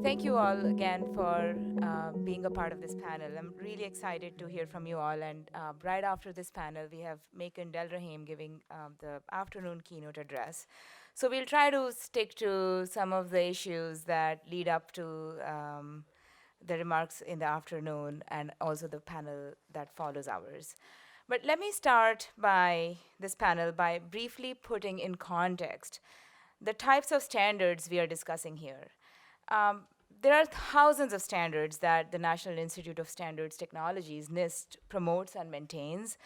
Thank you all again for being a part of this panel. I'm really excited to hear from you all. And right after this panel, we have Macon Delrahim giving the afternoon keynote address. So we'll try to stick to some of the issues that lead up to the remarks in the afternoon and also the panel that follows ours. But let me start by this panel by briefly putting in context the types of standards we are discussing here. Um, there are thousands of standards that the National Institute of Standards Technologies, NIST, promotes and maintains.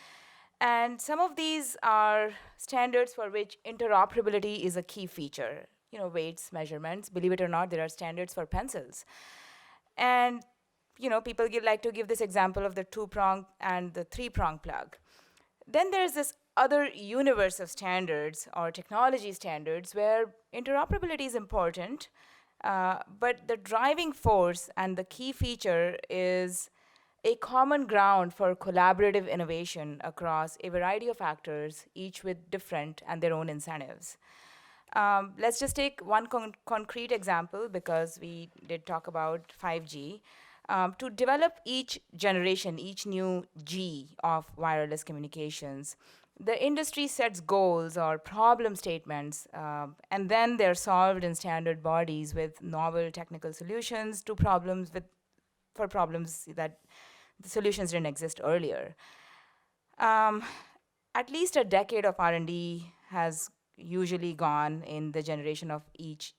And some of these are standards for which interoperability is a key feature. You know, weights, measurements. Believe it or not, there are standards for pencils. And people like to give this example of the two-prong and the three-prong plug. Then there's this other universe of standards or technology standards where interoperability is important, but the driving force and the key feature is a common ground for collaborative innovation across a variety of actors, each with different and their own incentives. Let's just take one concrete example because we did talk about 5G. To develop each generation, each new G of wireless communications, the industry sets goals or problem statements, and then they're solved in standard bodies with novel technical solutions to for problems that the solutions didn't exist earlier. At least a decade of R&D has usually gone in the generation of each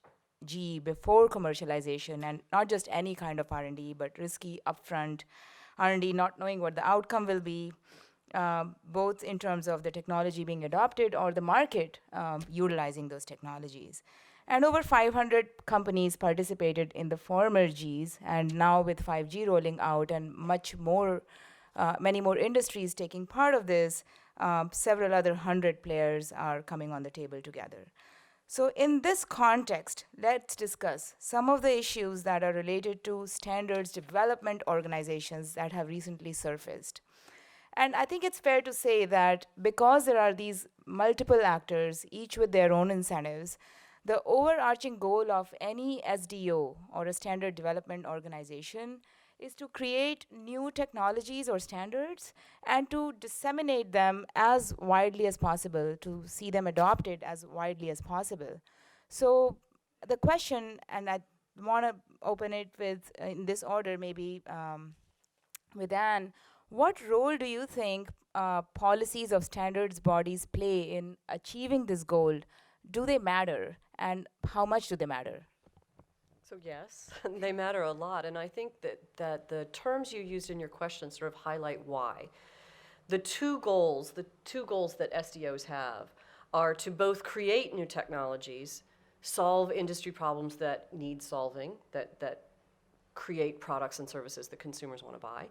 G before commercialization, and not just any kind of R&D, but risky upfront R&D, not knowing what the outcome will be, both in terms of the technology being adopted or the market utilizing those technologies. And over 500 companies participated in the former Gs, and now with 5G rolling out and many more industries taking part of this, several other 100 players are coming on the table together. So in this context, let's discuss some of the issues that are related to standards development organizations that have recently surfaced. And I think it's fair to say that because there are these multiple actors, each with their own incentives, the overarching goal of any SDO or a standard development organization is to create new technologies or standards and to disseminate them as widely as possible, to see them adopted as widely as possible. So the question, and I want to open it with, in this order, maybe with Anne, what role do you think policies of standards bodies play in achieving this goal? Do they matter, and how much do they matter? So yes, they matter a lot, and I think that the terms you used in your question sort of highlight why. The two goals that SDOs have are to both create new technologies, solve industry problems that need solving, that create products and services that consumers want to buy,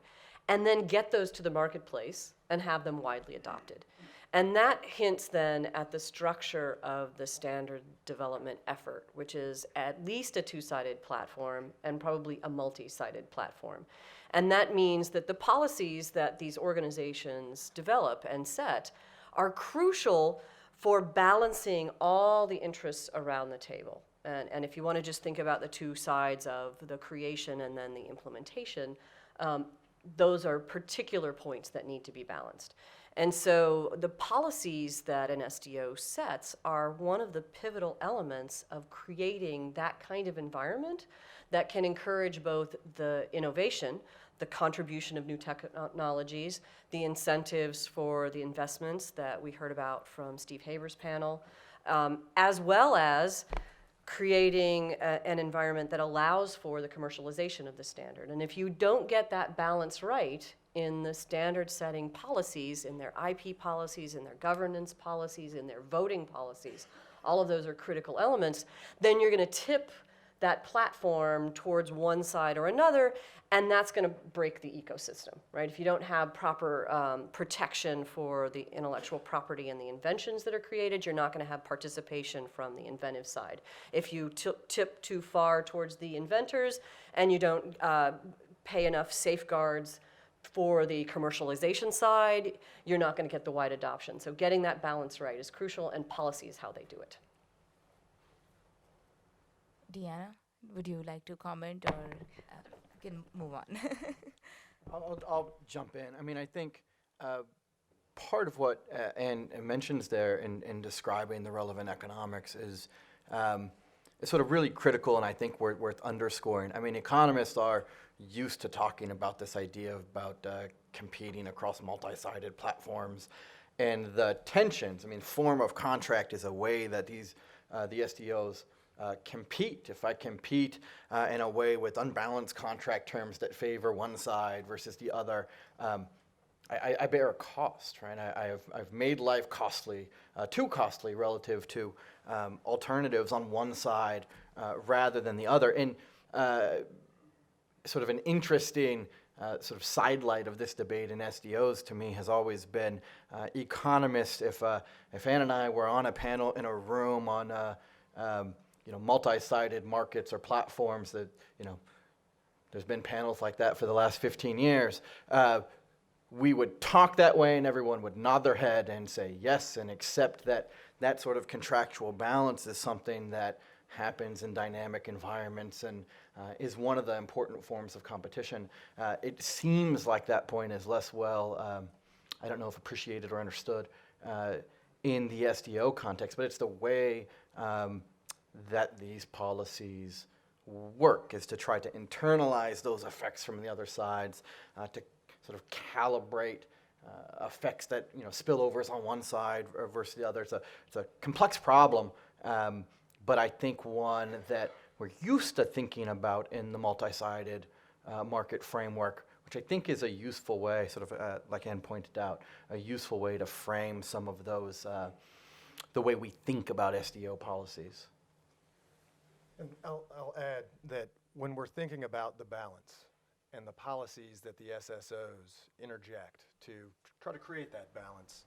and then get those to the marketplace and have them widely adopted. And that hints then at the structure of the standard development effort, which is at least a two-sided platform and probably a multi-sided platform. And that means that the policies that these organizations develop and set are crucial for balancing all the interests around the table. And if you want to just think about the two sides of the creation and then the implementation, those are particular points that need to be balanced. And so the policies that an SDO sets are one of the pivotal elements of creating that kind of environment that can encourage both the innovation, the contribution of new technologies, the incentives for the investments that we heard about from Steve Haber's panel, as well as creating an environment that allows for the commercialization of the standard. And if you don't get that balance right in the standard setting policies, in their IP policies, in their governance policies, in their voting policies, all of those are critical elements, then you're going to tip that platform towards one side or another, and that's going to break the ecosystem, right? If you don't have proper protection for the intellectual property and the inventions that are created, you're not going to have participation from the inventive side. If you tip too far towards the inventors and you don't pay enough safeguards for the commercialization side, you're not going to get the wide adoption. So getting that balance right is crucial, and policy is how they do it. Deanna, Would you like to comment, or we can move on? I'll jump in. I mean, I think part of what Ann mentions there in describing the relevant economics is sort of really critical, and I think worth underscoring. I mean, economists are used to talking about this idea about competing across multi-sided platforms and the tensions. I mean, form of contract is a way that the SDOs compete. If I compete in a way with unbalanced contract terms that favor one side versus the other, I bear a cost, right? I've made life costly, too costly relative to alternatives on one side rather than the other. And sort of an interesting sort of sidelight of this debate in SDOs to me has always been economists. If Ann and I were on a panel in a room on multi-sided markets or platforms that, there's been panels like that for the last 15 years, we would talk that way and everyone would nod their head and say yes and accept that sort of contractual balance is something that happens in dynamic environments and is one of the important forms of competition. It seems like that point is less well, I don't know if appreciated or understood in the SDO context, but it's the way that these policies work, is to try to internalize those effects from the other sides, to sort of calibrate effects that spillovers on one side versus the other. It's a complex problem, but I think one that we're used to thinking about in the multi-sided market framework, which I think is a useful way, sort of like Ann pointed out, a useful way to frame some of those, the way we think about SDO policies. And I'll add that when we're thinking about the balance and the policies that the SSOs interject to try to create that balance,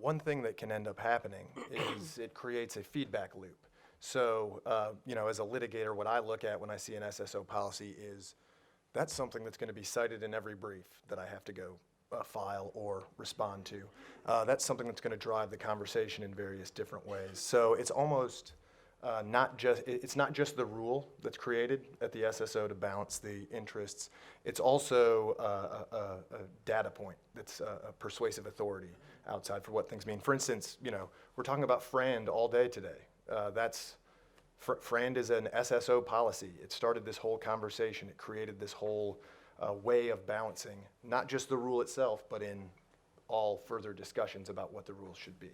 one thing that can end up happening is it creates a feedback loop. So, as a litigator, what I look at when I see an SSO policy is that's something that's going to be cited in every brief that I have to go file or respond to. That's something that's going to drive the conversation in various different ways. So it's almost it's not just the rule that's created at the SSO to balance the interests. It's also a data point that's a persuasive authority outside for what things mean. For instance, we're talking about FRAND all day today. FRAND is an SSO policy. It started this whole conversation. It created this whole way of balancing, not just the rule itself, but in all further discussions about what the rules should be.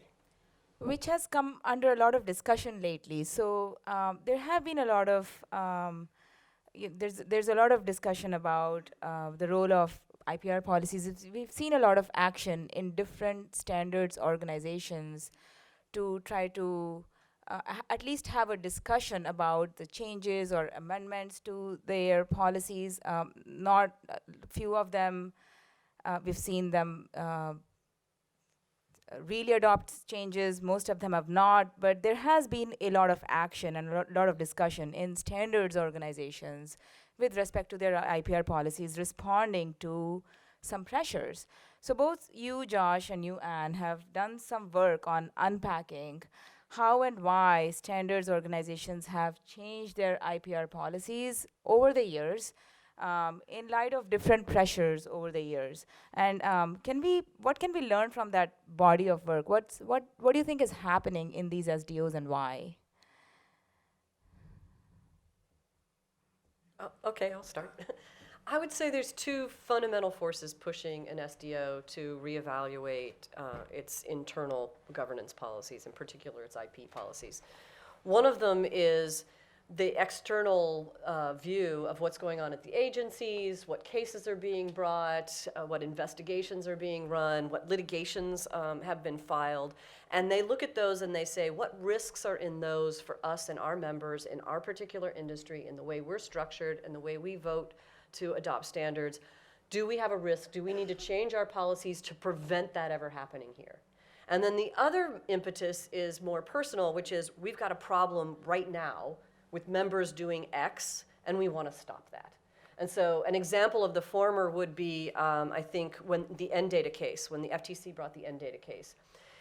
Which has come under a lot of discussion lately. So there have been a lot of there's a lot of discussion about the role of IPR policies. We've seen a lot of action in different standards organizations to try to at least have a discussion about the changes or amendments to their policies. Not few of them, we've seen them really adopt changes. Most of them have not, but there has been a lot of action and a lot of discussion in standards organizations with respect to their IPR policies responding to some pressures. So both you, Josh, and you, Ann, have done some work on unpacking how and why standards organizations have changed their IPR policies over the years in light of different pressures over the years. And what can we learn from that body of work? What do you think is happening in these SDOs and why? Okay, I'll start. I would say there's two fundamental forces pushing an SDO to reevaluate its internal governance policies, in particular its IP policies. One of them is the external view of what's going on at the agencies, what cases are being brought, what investigations are being run, what litigations have been filed. And they look at those and they say, what risks are in those for us and our members in our particular industry, in the way we're structured and the way we vote to adopt standards? Do we have a risk? Do we need to change our policies to prevent that ever happening here? And then the other impetus is more personal, which is we've got a problem right now with members doing X, and we want to stop that. And so an example of the former would be, I think, when the NData case, when the FTC brought the NData case.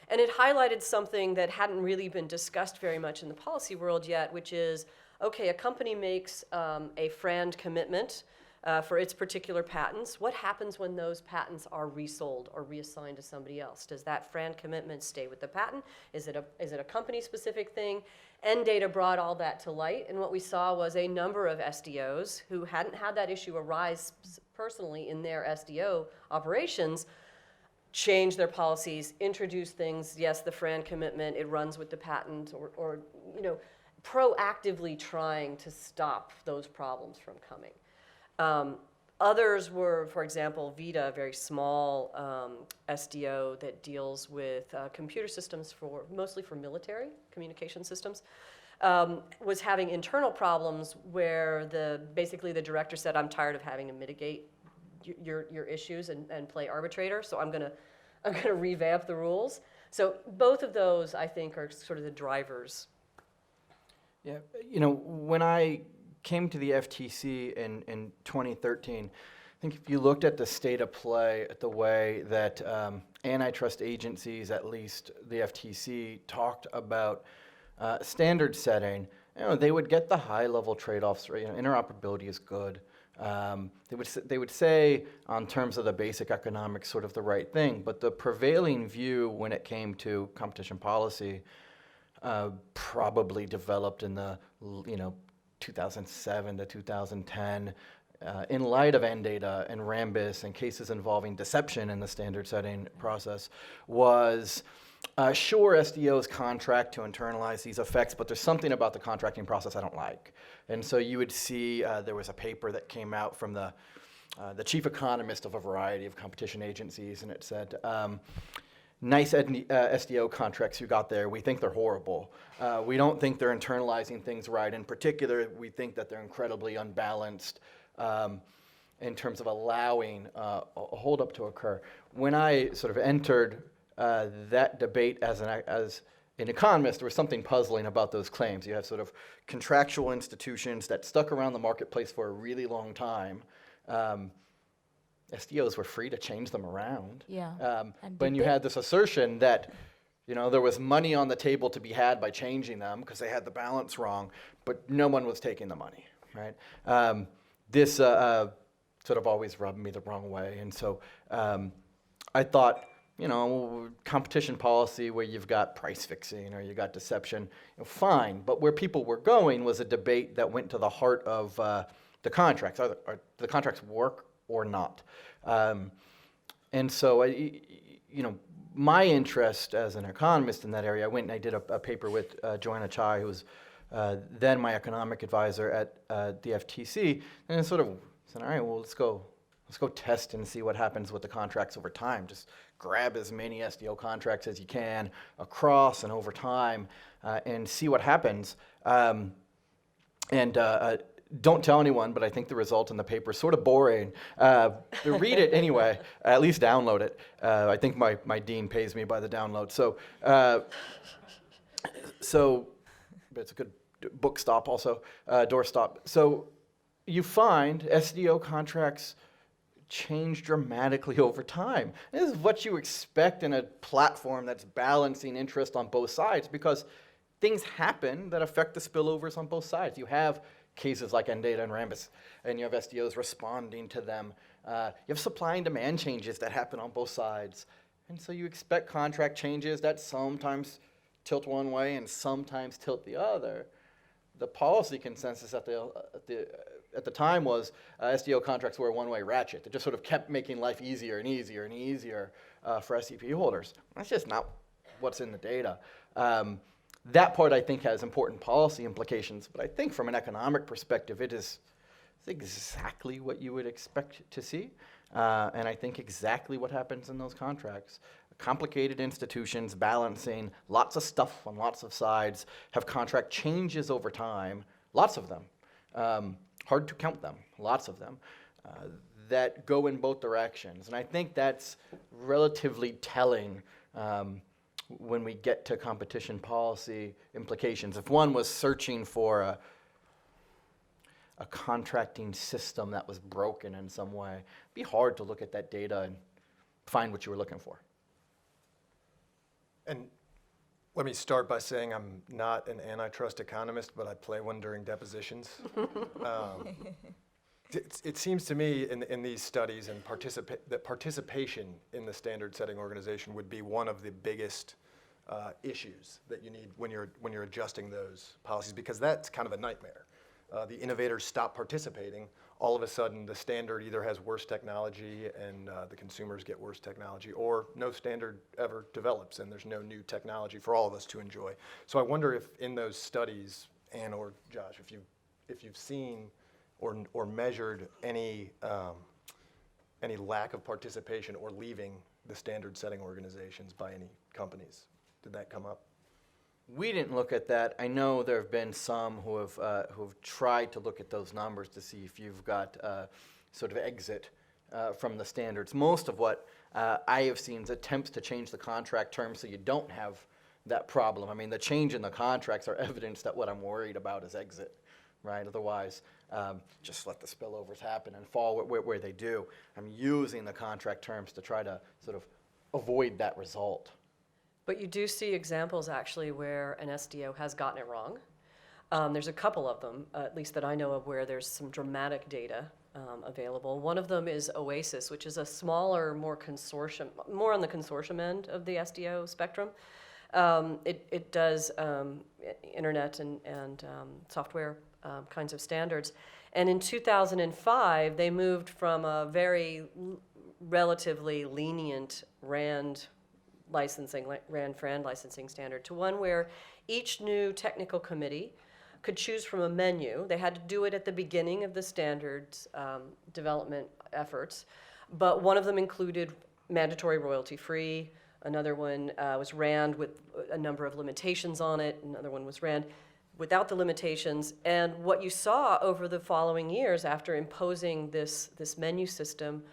And it highlighted something that hadn't really been discussed very much in the policy world yet, which is, okay, a company makes a FRAND commitment for its particular patents. What happens when those patents are resold or reassigned to somebody else? Does that FRAND commitment stay with the patent? Is it a company-specific thing? NData brought all that to light, and what we saw was a number of SDOs who hadn't had that issue arise personally in their SDO operations change their policies, introduce things, yes, the FRAND commitment, it runs with the patent, or proactively trying to stop those problems from coming. Others were, for example, Vita, a very small SDO that deals with computer systems mostly for military communication systems, was having internal problems where basically the director said, I'm tired of having to mitigate your issues and play arbitrator, so I'm gonna revamp the rules. So both of those, I think, are sort of the drivers. Yeah, when I came to the FTC in 2013, I think if you looked at the state of play, at the way that antitrust agencies, at least the FTC, talked about standard setting, they would get the high-level trade-offs. Right? Interoperability is good. They would say, on terms of the basic economics, sort of the right thing, but the prevailing view when it came to competition policy probably developed in the 2007 to 2010, in light of NData and Rambus and cases involving deception in the standard setting process, was sure, SDOs contract to internalize these effects, but there's something about the contracting process I don't like. And so you would see there was a paper that came out from the chief economist of a variety of competition agencies, and it said, nice SDO contracts you got there, we think they're horrible. We don't think they're internalizing things right. In particular, we think that they're incredibly unbalanced in terms of allowing a holdup to occur. When I sort of entered that debate as an economist, there was something puzzling about those claims. You have sort of contractual institutions that stuck around the marketplace for a really long time. SDOs were free to change them around. Yeah. But you had this assertion that there was money on the table to be had by changing them because they had the balance wrong, but no one was taking the money, right? This sort of always rubbed me the wrong way. And so I thought, competition policy where you've got price fixing or you got deception, fine. But where people were going was a debate that went to the heart of the contracts. Are the contracts work or not? And so, my interest as an economist in that area, I went and I did a paper with Joanna Chai, who was then my economic advisor at the FTC, and it sort of said, all right, well, let's go test and see what happens with the contracts over time. Just grab as many SDO contracts as you can across and over time and see what happens. Don't tell anyone, but I think the result in the paper is sort of boring. Read it anyway, at least download it. I think my dean pays me by the download. So it's a good book stop also, door stop. So you find SDO contracts change dramatically over time. This is what you expect in a platform that's balancing interest on both sides, because things happen that affect the spillovers on both sides. You have cases like NData and Rambus, and you have SDOs responding to them. You have supply and demand changes that happen on both sides. And so you expect contract changes that sometimes tilt one way and sometimes tilt the other. The policy consensus at the time was SDO contracts were a one-way ratchet. They just sort of kept making life easier and easier and easier for SEP holders. That's just not what's in the data. That part, I think, has important policy implications, but I think from an economic perspective, it's exactly what you would expect to see, and I think exactly what happens in those contracts. Complicated institutions balancing lots of stuff on lots of sides, have contract changes over time, lots of them, hard to count them, lots of them, that go in both directions. And I think that's relatively telling when we get to competition policy implications. If one was searching for a contracting system that was broken in some way, it'd be hard to look at that data and find what you were looking for. And let me start by saying I'm not an antitrust economist, but I play one during depositions. It seems to me in these studies and that participation in the standard setting organization would be one of the biggest issues that you need when you're adjusting those policies, because that's kind of a nightmare. The innovators stop participating. All of a sudden, the standard either has worse technology and the consumers get worse technology, or no standard ever develops and there's no new technology for all of us to enjoy. So I wonder if in those studies, Ann or Josh, if you've seen or measured any lack of participation or leaving the standard setting organizations by any companies. Did that come up? We didn't look at that. I know there have been some who have tried to look at those numbers to see if you've got sort of exit from the standards. Most of what I have seen is attempts to change the contract terms so you don't have that problem. I mean, the change in the contracts are evidence that what I'm worried about is exit, right? Otherwise, just let the spillovers happen and fall where they do. I'm using the contract terms to try to sort of avoid that result. But you do see examples actually where an SDO has gotten it wrong. There's a couple of them, at least that I know of, where there's some dramatic data available. One of them is Oasis, which is a smaller, more on the consortium end of the SDO spectrum. It does internet and software kinds of standards. And in 2005, they moved from a very relatively lenient RAND FRAND licensing standard to one where each new technical committee could choose from a menu. They had to do it at the beginning of the standards development efforts, but one of them included mandatory royalty-free. Another one was RAND with a number of limitations on it. Another one was RAND without the limitations. And what you saw over the following years after imposing this menu system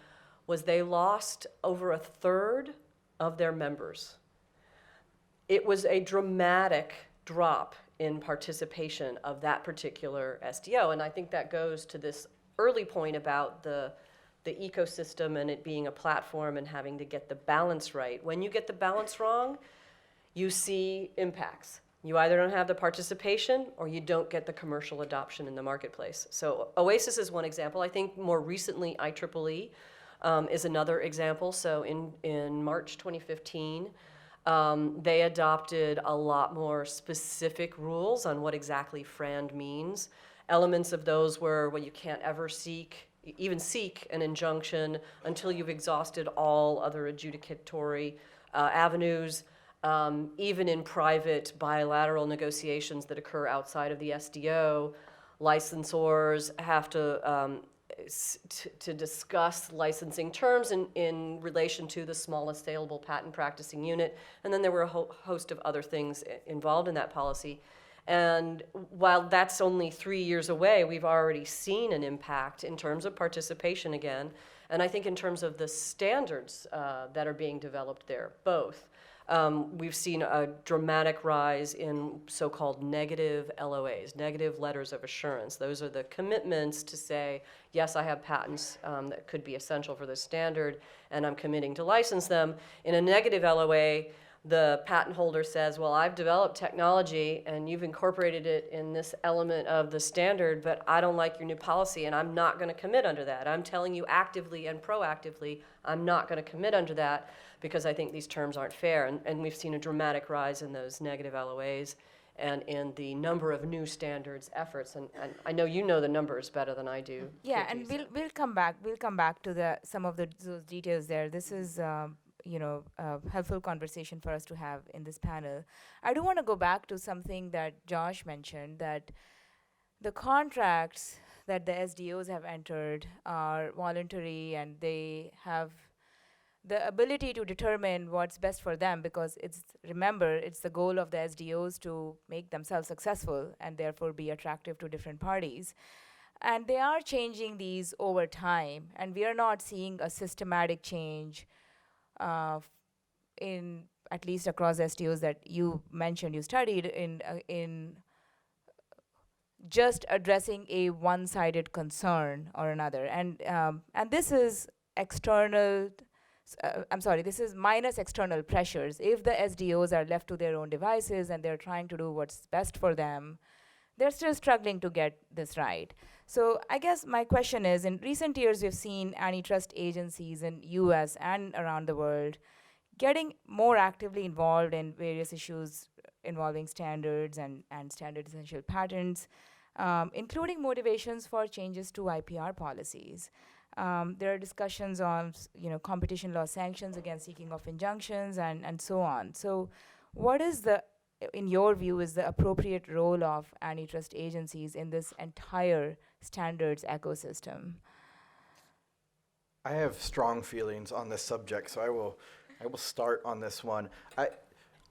was they lost over a third of their members. It was a dramatic drop in participation of that particular SDO. And I think that goes to this early point about the ecosystem and it being a platform and having to get the balance right. When you get the balance wrong, you see impacts. You either don't have the participation or you don't get the commercial adoption in the marketplace. So Oasis is one example. I think more recently IEEE is another example. So in March 2015, they adopted a lot more specific rules on what exactly FRAND means. Elements of those were, well, you can't ever even seek an injunction until you've exhausted all other adjudicatory avenues. Even in private bilateral negotiations that occur outside of the SDO, licensors have to discuss licensing terms in relation to the smallest saleable patent practicing unit. And then there were a host of other things involved in that policy. And while that's only 3 years away, we've already seen an impact in terms of participation again. And I think in terms of the standards that are being developed there, both. We've seen a dramatic rise in so-called negative LOAs, negative letters of assurance. Those are the commitments to say, yes, I have patents that could be essential for this standard, and I'm committing to license them. In a negative LOA, the patent holder says, well, I've developed technology, and you've incorporated it in this element of the standard, but I don't like your new policy, and I'm not going to commit under that. I'm telling you actively and proactively, I'm not going to commit under that, because I think these terms aren't fair. And we've seen a dramatic rise in those negative LOAs and in the number of new standards efforts. And I know you know the numbers better than I do. Yeah, Katie, and so- we'll come back. We'll come back to some of those details there. This is a helpful conversation for us to have in this panel. I do want to go back to something that Josh mentioned, that the contracts that the SDOs have entered are voluntary and they have the ability to determine what's best for them, because it's the goal of the SDOs to make themselves successful and therefore be attractive to different parties. And they are changing these over time, and we are not seeing a systematic change in, at least across SDOs that you mentioned, you studied, in just addressing a one-sided concern or another. And this is external I'm sorry, this is minus external pressures. If the SDOs are left to their own devices and they're trying to do what's best for them, they're still struggling to get this right. So I guess my question is, in recent years, we've seen antitrust agencies in US and around the world getting more actively involved in various issues involving standards and standard essential patents, including motivations for changes to IPR policies. There are discussions on competition law sanctions against seeking of injunctions and so on. So what is in your view, is the appropriate role of antitrust agencies in this entire standards ecosystem? I have strong feelings on this subject, so I will start on this one.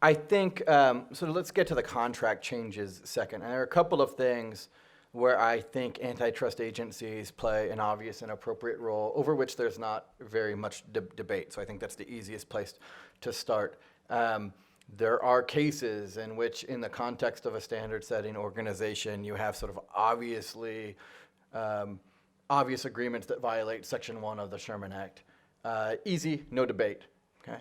I think, so let's get to the contract changes second. And there are a couple of things where I think antitrust agencies play an obvious and appropriate role, over which there's not very much debate. So I think that's the easiest place to start. There are cases in which, in the context of a standard-setting organization, you have sort of obvious agreements that violate Section 1 of the Sherman Act. Easy, no debate. Okay.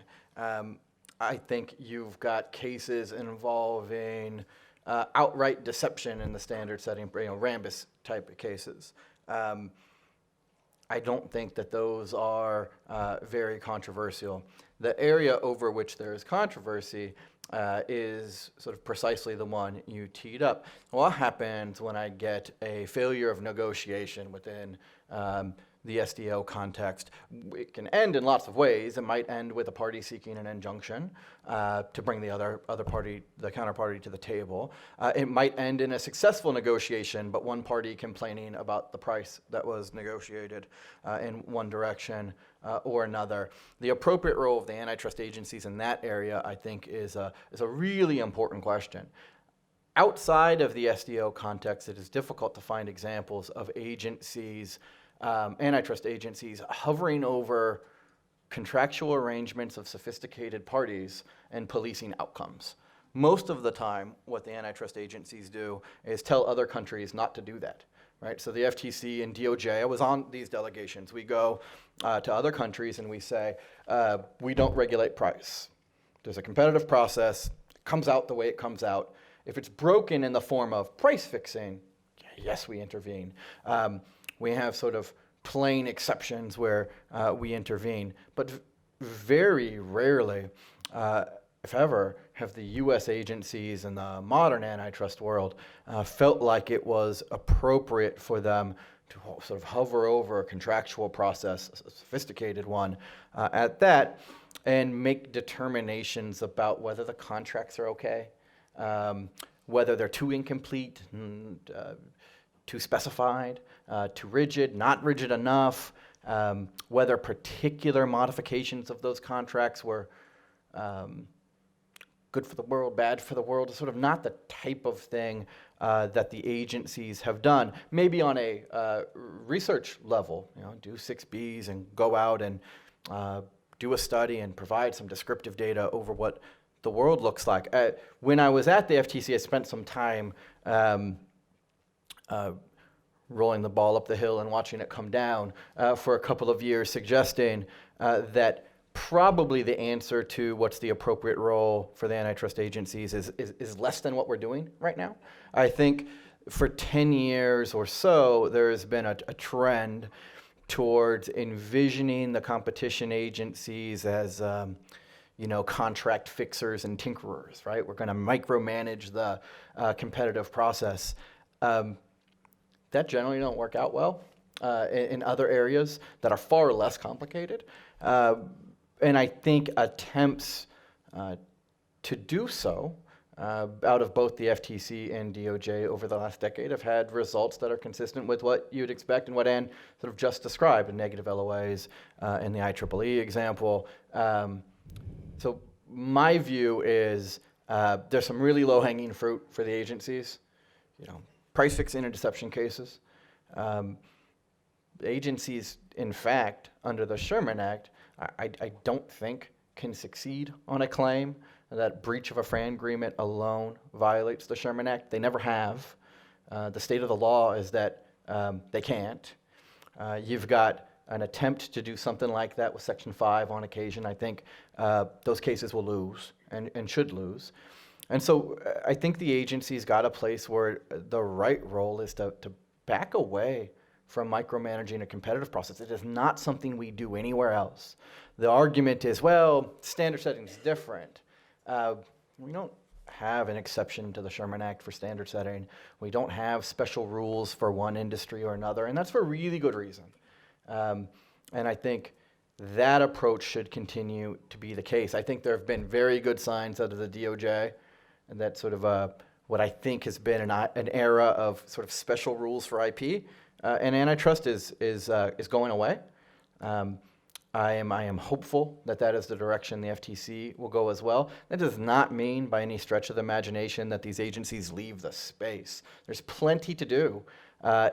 I think you've got cases involving outright deception in the standard setting, Rambus type of cases. I don't think that those are very controversial. The area over which there is controversy is sort of precisely the one you teed up. What happens when I get a failure of negotiation within the SDO context? It can end in lots of ways. It might end with a party seeking an injunction to bring the other party, the counterparty, to the table. It might end in a successful negotiation, but one party complaining about the price that was negotiated in one direction or another. The appropriate role of the antitrust agencies in that area, I think, is a really important question. Outside of the SDO context, it is difficult to find examples of agencies, antitrust agencies, hovering over contractual arrangements of sophisticated parties and policing outcomes. Most of the time, what the antitrust agencies do is tell other countries not to do that. Right? So the FTC and DOJ, I was on these delegations. We go to other countries and we say, we don't regulate price. There's a competitive process. It comes out the way it comes out. If it's broken in the form of price fixing, yes, we intervene. We have sort of plain exceptions where we intervene. But very rarely, if ever, have the US agencies in the modern antitrust world felt like it was appropriate for them to sort of hover over a contractual process, a sophisticated one, at that, and make determinations about whether the contracts are okay, whether they're too incomplete, too specified, too rigid, not rigid enough, whether particular modifications of those contracts were good for the world, bad for the world. It's sort of not the type of thing that the agencies have done. Maybe on a research level, do 6Bs and go out and do a study and provide some descriptive data over what the world looks like. When I was at the FTC, I spent some time rolling the ball up the hill and watching it come down for a couple of years, suggesting that probably the answer to what's the appropriate role for the antitrust agencies is less than what we're doing right now. I think for 10 years or so, there has been a trend towards envisioning the competition agencies as contract fixers and tinkerers, right? We're going to micromanage the competitive process. That generally don't work out well in other areas that are far less complicated. And I think attempts to do so out of both the FTC and DOJ over the last decade have had results that are consistent with what you'd expect and what Ann sort of just described, negative LOAs in the IEEE example. So my view is there's some really low-hanging fruit for the agencies, price fixing and deception cases. Agencies, in fact, under the Sherman Act, I don't think can succeed on a claim that breach of a FRAN agreement alone violates the Sherman Act. They never have. The state of the law is that they can't. You've got an attempt to do something like that with Section 5 on occasion, I think those cases will lose and should lose. And so I think the agency's got a place where the right role is to back away from micromanaging a competitive process. It is not something we do anywhere else. The argument is, well, standard setting is different. We don't have an exception to the Sherman Act for standard setting. We don't have special rules for one industry or another, and that's for really good reason. And I think that approach should continue to be the case. I think there have been very good signs out of the DOJ, and that sort of what I think has been an era of sort of special rules for IP, and antitrust is going away. I am hopeful that that is the direction the FTC will go as well. That does not mean by any stretch of the imagination that these agencies leave the space. There's plenty to do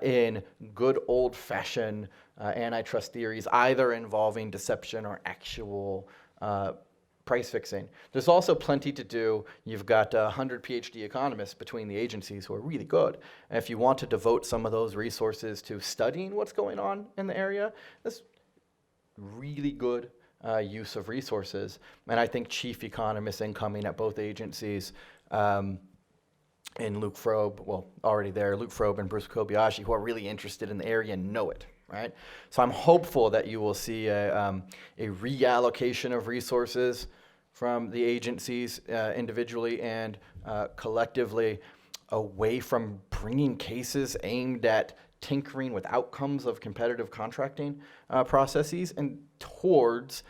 in good old-fashioned antitrust theories, either involving deception or actual price fixing. There's also plenty to do. You've got 100 PhD economists between the agencies who are really good. And if you want to devote some of those resources to studying what's going on in the area, that's really good use of resources. And I think chief economists incoming at both agencies, in Luke Frobe, well, already there, Luke Frobe and Bruce Kobayashi, who are really interested in the area and know it, right? So I'm hopeful that you will see a reallocation of resources from the agencies individually and collectively away from bringing cases aimed at tinkering with outcomes of competitive contracting processes and towards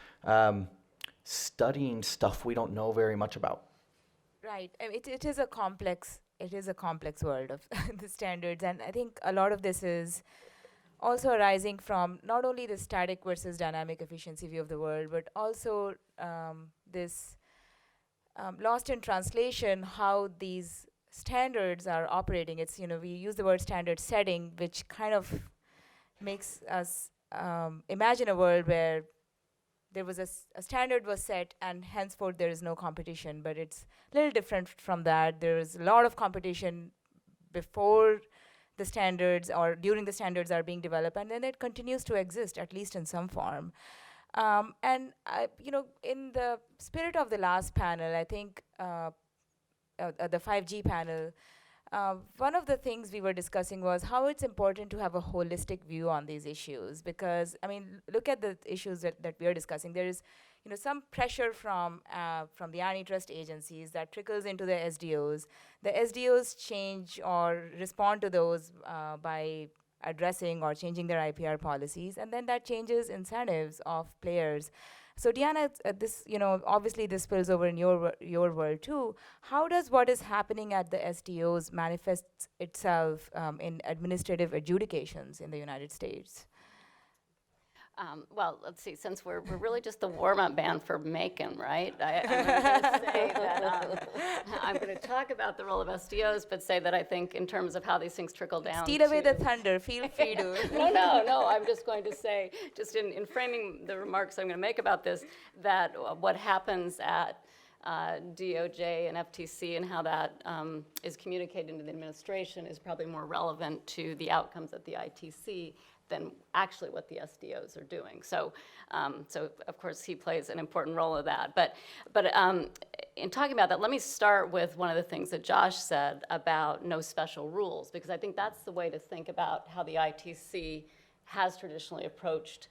studying stuff we don't know very much about. Right. I mean, it is a complex world of the standards, and I think a lot of this is also arising from not only the static versus dynamic efficiency view of the world, but also this lost in translation how these standards are operating. It's, we use the word standard setting, which kind of makes us imagine a world where there was a standard was set and henceforth there is no competition, but it's a little different from that. There is a lot of competition before the standards or during the standards are being developed, and then it continues to exist, at least in some form. And in the spirit of the last panel, I think the 5G panel, one of the things we were discussing was how it's important to have a holistic view on these issues, because, look at the issues that we are discussing. There is, some pressure from the antitrust agencies that trickles into the SDOs. The SDOs change or respond to those by addressing or changing their IPR policies, and then that changes incentives of players. So Deanna, this, obviously this spills over in your world too. How does what is happening at the SDOs manifest itself in administrative adjudications in the United States? Well, let's see, since we're really just the warm-up band for Macon, right? I'm going to say that I'm going to talk about the role of SDOs, but say that I think in terms of how these things trickle down. Steal away the thunder, feel free to. No, I'm just going to say, just in framing the remarks I'm going to make about this, that what happens at DOJ and FTC and how that is communicated to the administration is probably more relevant to the outcomes at the ITC than actually what the SDOs are doing. So of course he plays an important role of that. But in talking about that, let me start with one of the things that Josh said about no special rules, because I think that's the way to think about how the ITC has traditionally approached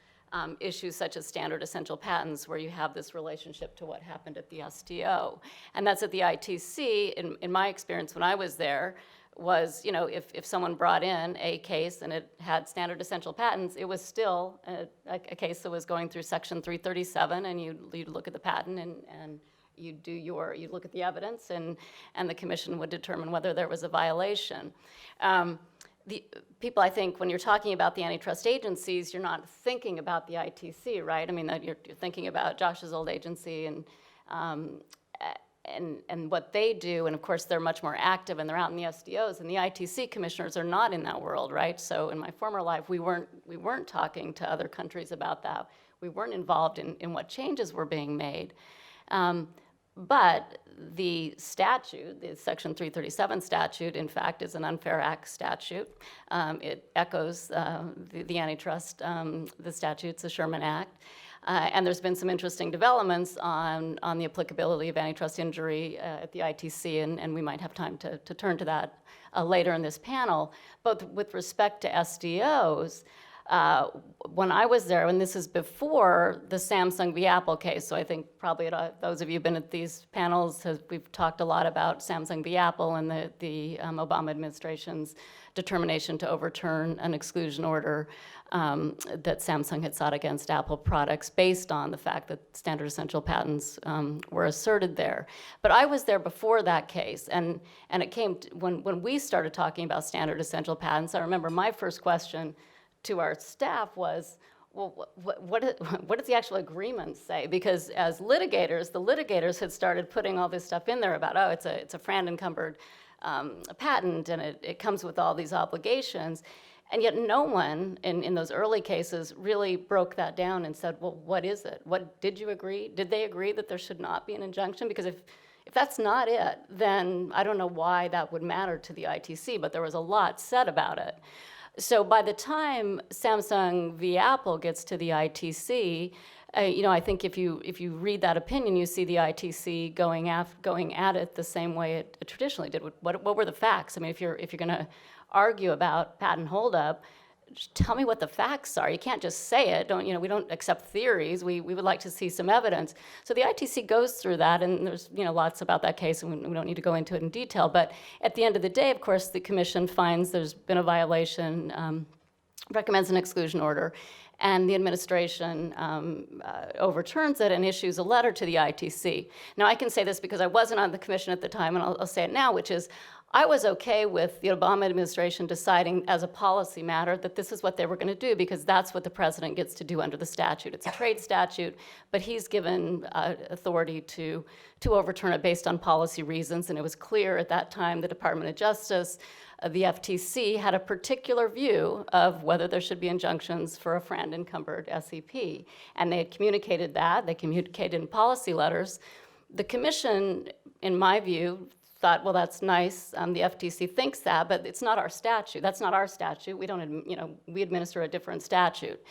issues such as standard essential patents, where you have this relationship to what happened at the SDO. And that's at the ITC, in my experience when I was there, was, if someone brought in a case and it had standard essential patents, it was still a case that was going through Section 337, and you'd look at the patent and you'd look at the evidence, and the commission would determine whether there was a violation. The people, I think, when you're talking about the antitrust agencies, you're not thinking about the ITC, right? You're thinking about Josh's old agency and what they do, and of course they're much more active and they're out in the SDOs, and the ITC commissioners are not in that world, right? So in my former life, we weren't talking to other countries about that. We weren't involved in what changes were being made. But the statute, the Section 337 statute, in fact, is an unfair act statute. It echoes the Antitrust, the statutes, the Sherman Act. And there's been some interesting developments on the applicability of antitrust injury at the ITC, and we might have time to turn to that later in this panel. But with respect to SDOs, when I was there, and this is before the Samsung v. Apple case, so I think probably those of you who've been at these panels, we've talked a lot about Samsung v. Apple and the Obama administration's determination to overturn an exclusion order that Samsung had sought against Apple products based on the fact that standard essential patents were asserted there. But I was there before that case, and it came when we started talking about standard essential patents. I remember my first question to our staff was, well, what does the actual agreement say? Because as litigators, the litigators had started putting all this stuff in there about, oh, it's a FRAND-encumbered patent, and it comes with all these obligations. And yet no one in those early cases really broke that down and said, well, what is it? What did you agree? Did they agree that there should not be an injunction? Because if that's not it, then I don't know why that would matter to the ITC, but there was a lot said about it. So by the time Samsung v. Apple gets to the ITC, I think if you read that opinion, you see the ITC going at it the same way it traditionally did. What were the facts? I mean, if you're going to argue about patent holdup, just tell me what the facts are. You can't just say it. We don't accept theories. We would like to see some evidence. So the ITC goes through that, and there's lots about that case, and we don't need to go into it in detail. But at the end of the day, of course, the commission finds there's been a violation, recommends an exclusion order, and the administration overturns it and issues a letter to the ITC. Now, I can say this because I wasn't on the commission at the time, and I'll say it now, which is I was okay with the Obama administration deciding as a policy matter that this is what they were going to do, because that's what the president gets to do under the statute. It's a trade statute, but he's given authority to overturn it based on policy reasons, and it was clear at that time the Department of Justice, the FTC, had a particular view of whether there should be injunctions for a FRAND-encumbered SEP, and they had communicated that. They communicated in policy letters. The commission, in my view, thought, well, that's nice. The FTC thinks that, but it's not our statute. That's not our statute. We don't, we administer a different statute.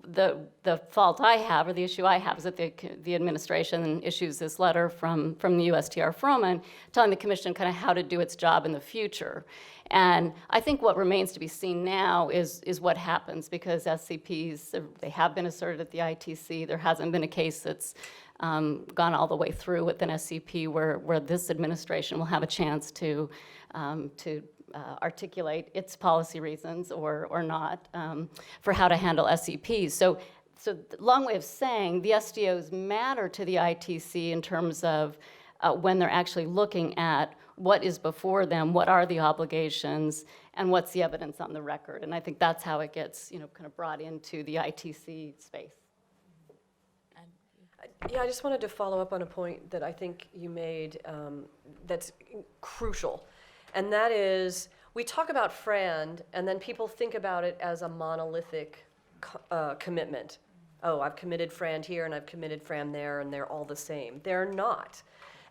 The fault I have, or the issue I have, is that the administration issues this letter from the USTR Froman telling the commission kind of how to do its job in the future. And I think what remains to be seen now is what happens, because SCPs, they have been asserted at the ITC. There hasn't been a case that's gone all the way through with an SCP where this administration will have a chance to articulate its policy reasons or not for how to handle SCPs. So long way of saying the SDOs matter to the ITC in terms of when they're actually looking at what is before them, what are the obligations, and what's the evidence on the record. And I think that's how it gets kind of brought into the ITC space. Yeah, I just wanted to follow up on a point that I think you made that's crucial. And that is, we talk about FRAND, and then people think about it as a monolithic commitment. Oh, I've committed FRAND here, and I've committed FRAND there, and they're all the same. They're not.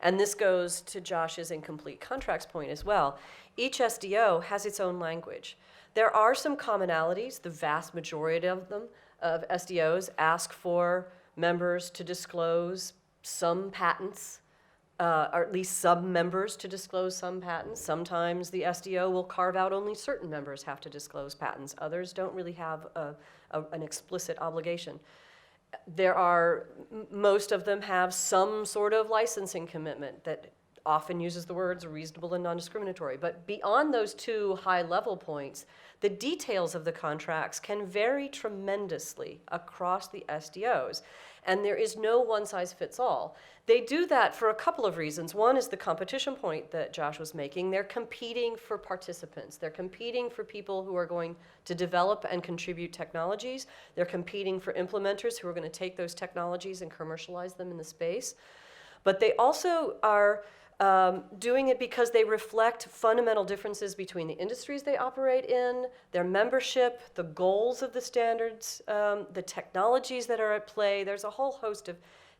And this goes to Josh's incomplete contracts point as well. Each SDO has its own language. There are some commonalities. The vast majority of them, of SDOs, ask for members to disclose some patents, or at least sub-members to disclose some patents. Sometimes the SDO will carve out only certain members have to disclose patents. Others don't really have an explicit obligation. Most of them have some sort of licensing commitment that often uses the words reasonable and non-discriminatory. But beyond those two high-level points, the details of the contracts can vary tremendously across the SDOs, and there is no one-size-fits-all. They do that for a couple of reasons. One is the competition point that Josh was making. They're competing for participants. They're competing for people who are going to develop and contribute technologies. They're competing for implementers who are going to take those technologies and commercialize them in the space. But they also are doing it because they reflect fundamental differences between the industries they operate in, their membership, the goals of the standards, the technologies that are at play. There's a whole host of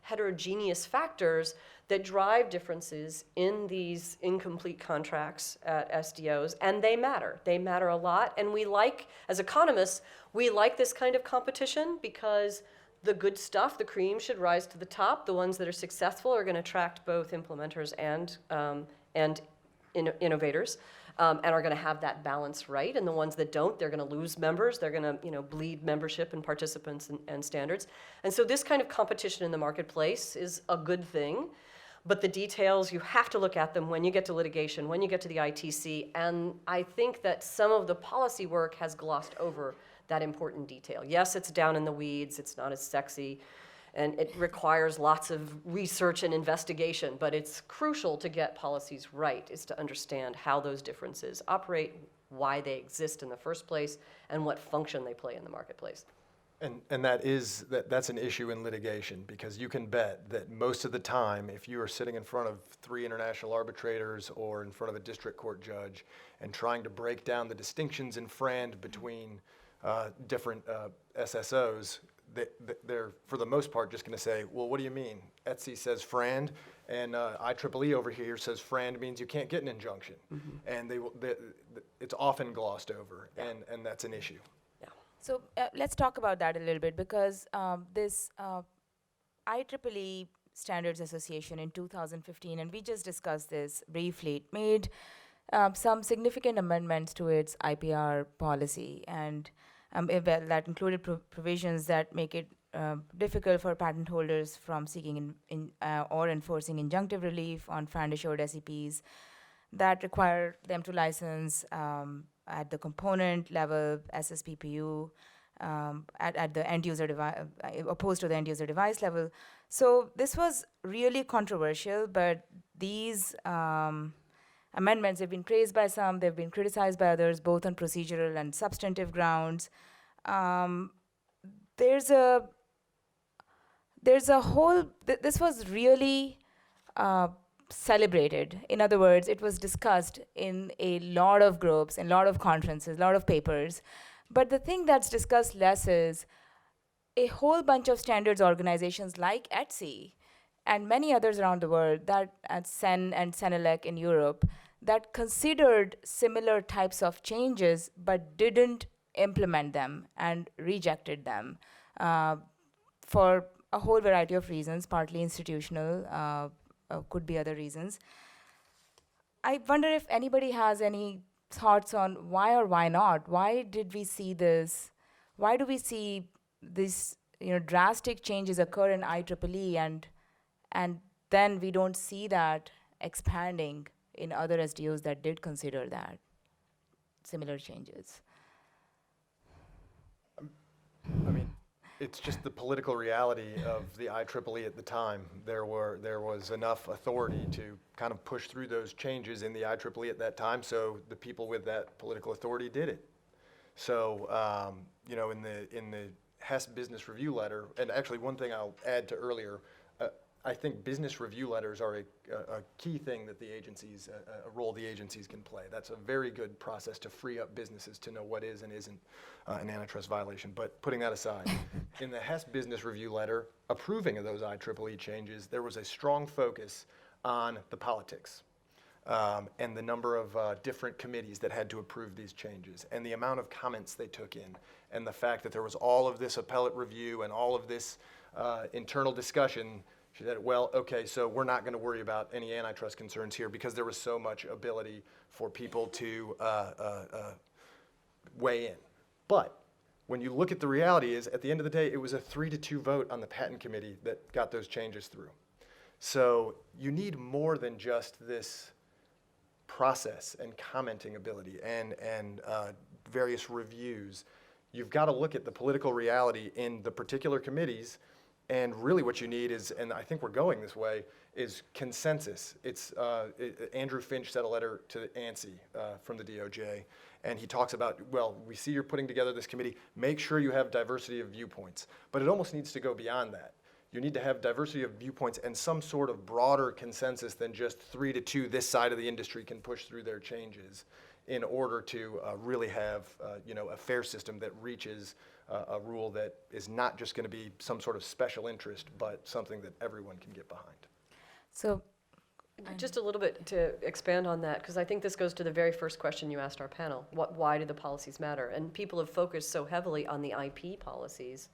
heterogeneous factors that drive differences in these incomplete contracts at SDOs, and they matter. They matter a lot, and we like, as economists, we like this kind of competition because the good stuff, the cream, should rise to the top. The ones that are successful are going to attract both implementers and innovators, and are going to have that balance right. And the ones that don't, they're going to lose members. They're going to, bleed membership and participants and standards. And so this kind of competition in the marketplace is a good thing. But the details, you have to look at them when you get to litigation, when you get to the ITC. And I think that some of the policy work has glossed over that important detail. Yes, it's down in the weeds. It's not as sexy. And it requires lots of research and investigation, but it's crucial to get policies right, is to understand how those differences operate, why they exist in the first place, and what function they play in the marketplace. And that's an issue in litigation, because you can bet that most of the time, if you are sitting in front of 3 international arbitrators or in front of a district court judge and trying to break down the distinctions in FRAND between different SSOs, they're, for the most part, just going to say, well, what do you mean? Etsy says FRAND, and IEEE over here says FRAND means you can't get an injunction. And it's often glossed over, and that's an issue. So let's talk about that a little bit, because this IEEE Standards Association in 2015, and we just discussed this briefly, made some significant amendments to its IPR policy, and that included provisions that make it difficult for patent holders from seeking or enforcing injunctive relief on FRAND-assured SEPs, that require them to license at the component level, SSPPU, at the end user device, opposed to the end user device level. So this was really controversial, but these amendments have been praised by some, they've been criticized by others, both on procedural and substantive grounds. There's a whole, this was really celebrated. In other words, it was discussed in a lot of groups, in a lot of conferences, a lot of papers. But the thing that's discussed less is a whole bunch of standards organizations like Etsy and many others around the world, that at CEN and CENELEC in Europe, that considered similar types of changes but didn't implement them and rejected them for a whole variety of reasons, partly institutional, could be other reasons. I wonder if anybody has any thoughts on why or why not? Why did we see this? Why do we see these drastic changes occur in IEEE and then we don't see that expanding in other SDOs that did consider that similar changes? I mean, it's just the political reality of the IEEE at the time. There was enough authority to kind of push through those changes in the IEEE at that time, so the people with that political authority did it. So, in the Hess Business Review Letter, and actually one thing I'll add to earlier, I think business review letters are a key thing that the agencies, a role the agencies can play. That's a very good process to free up businesses to know what is and isn't an antitrust violation. But putting that aside, in the Hess Business Review Letter approving of those IEEE changes, there was a strong focus on the politics and the number of different committees that had to approve these changes and the amount of comments they took in and the fact that there was all of this appellate review and all of this internal discussion. She said, well, okay, so we're not going to worry about any antitrust concerns here because there was so much ability for people to weigh in. But when you look at the reality is, at the end of the day, it was a 3-2 vote on the patent committee that got those changes through. So you need more than just this process and commenting ability and various reviews. You've got to look at the political reality in the particular committees. And really what you need is, and I think we're going this way, is consensus. It's Andrew Finch sent a letter to ANSI from the DOJ, and he talks about, well, we see you're putting together this committee. Make sure you have diversity of viewpoints. But it almost needs to go beyond that. You need to have diversity of viewpoints and some sort of broader consensus than just 3-2, this side of the industry can push through their changes. in order to really have a fair system that reaches a rule that is not just going to be some sort of special interest, but something that everyone can get behind. So, Just a little bit to expand on that, because I think this goes to the very first question you asked our panel. Why do the policies matter? And people have focused so heavily on the IP policies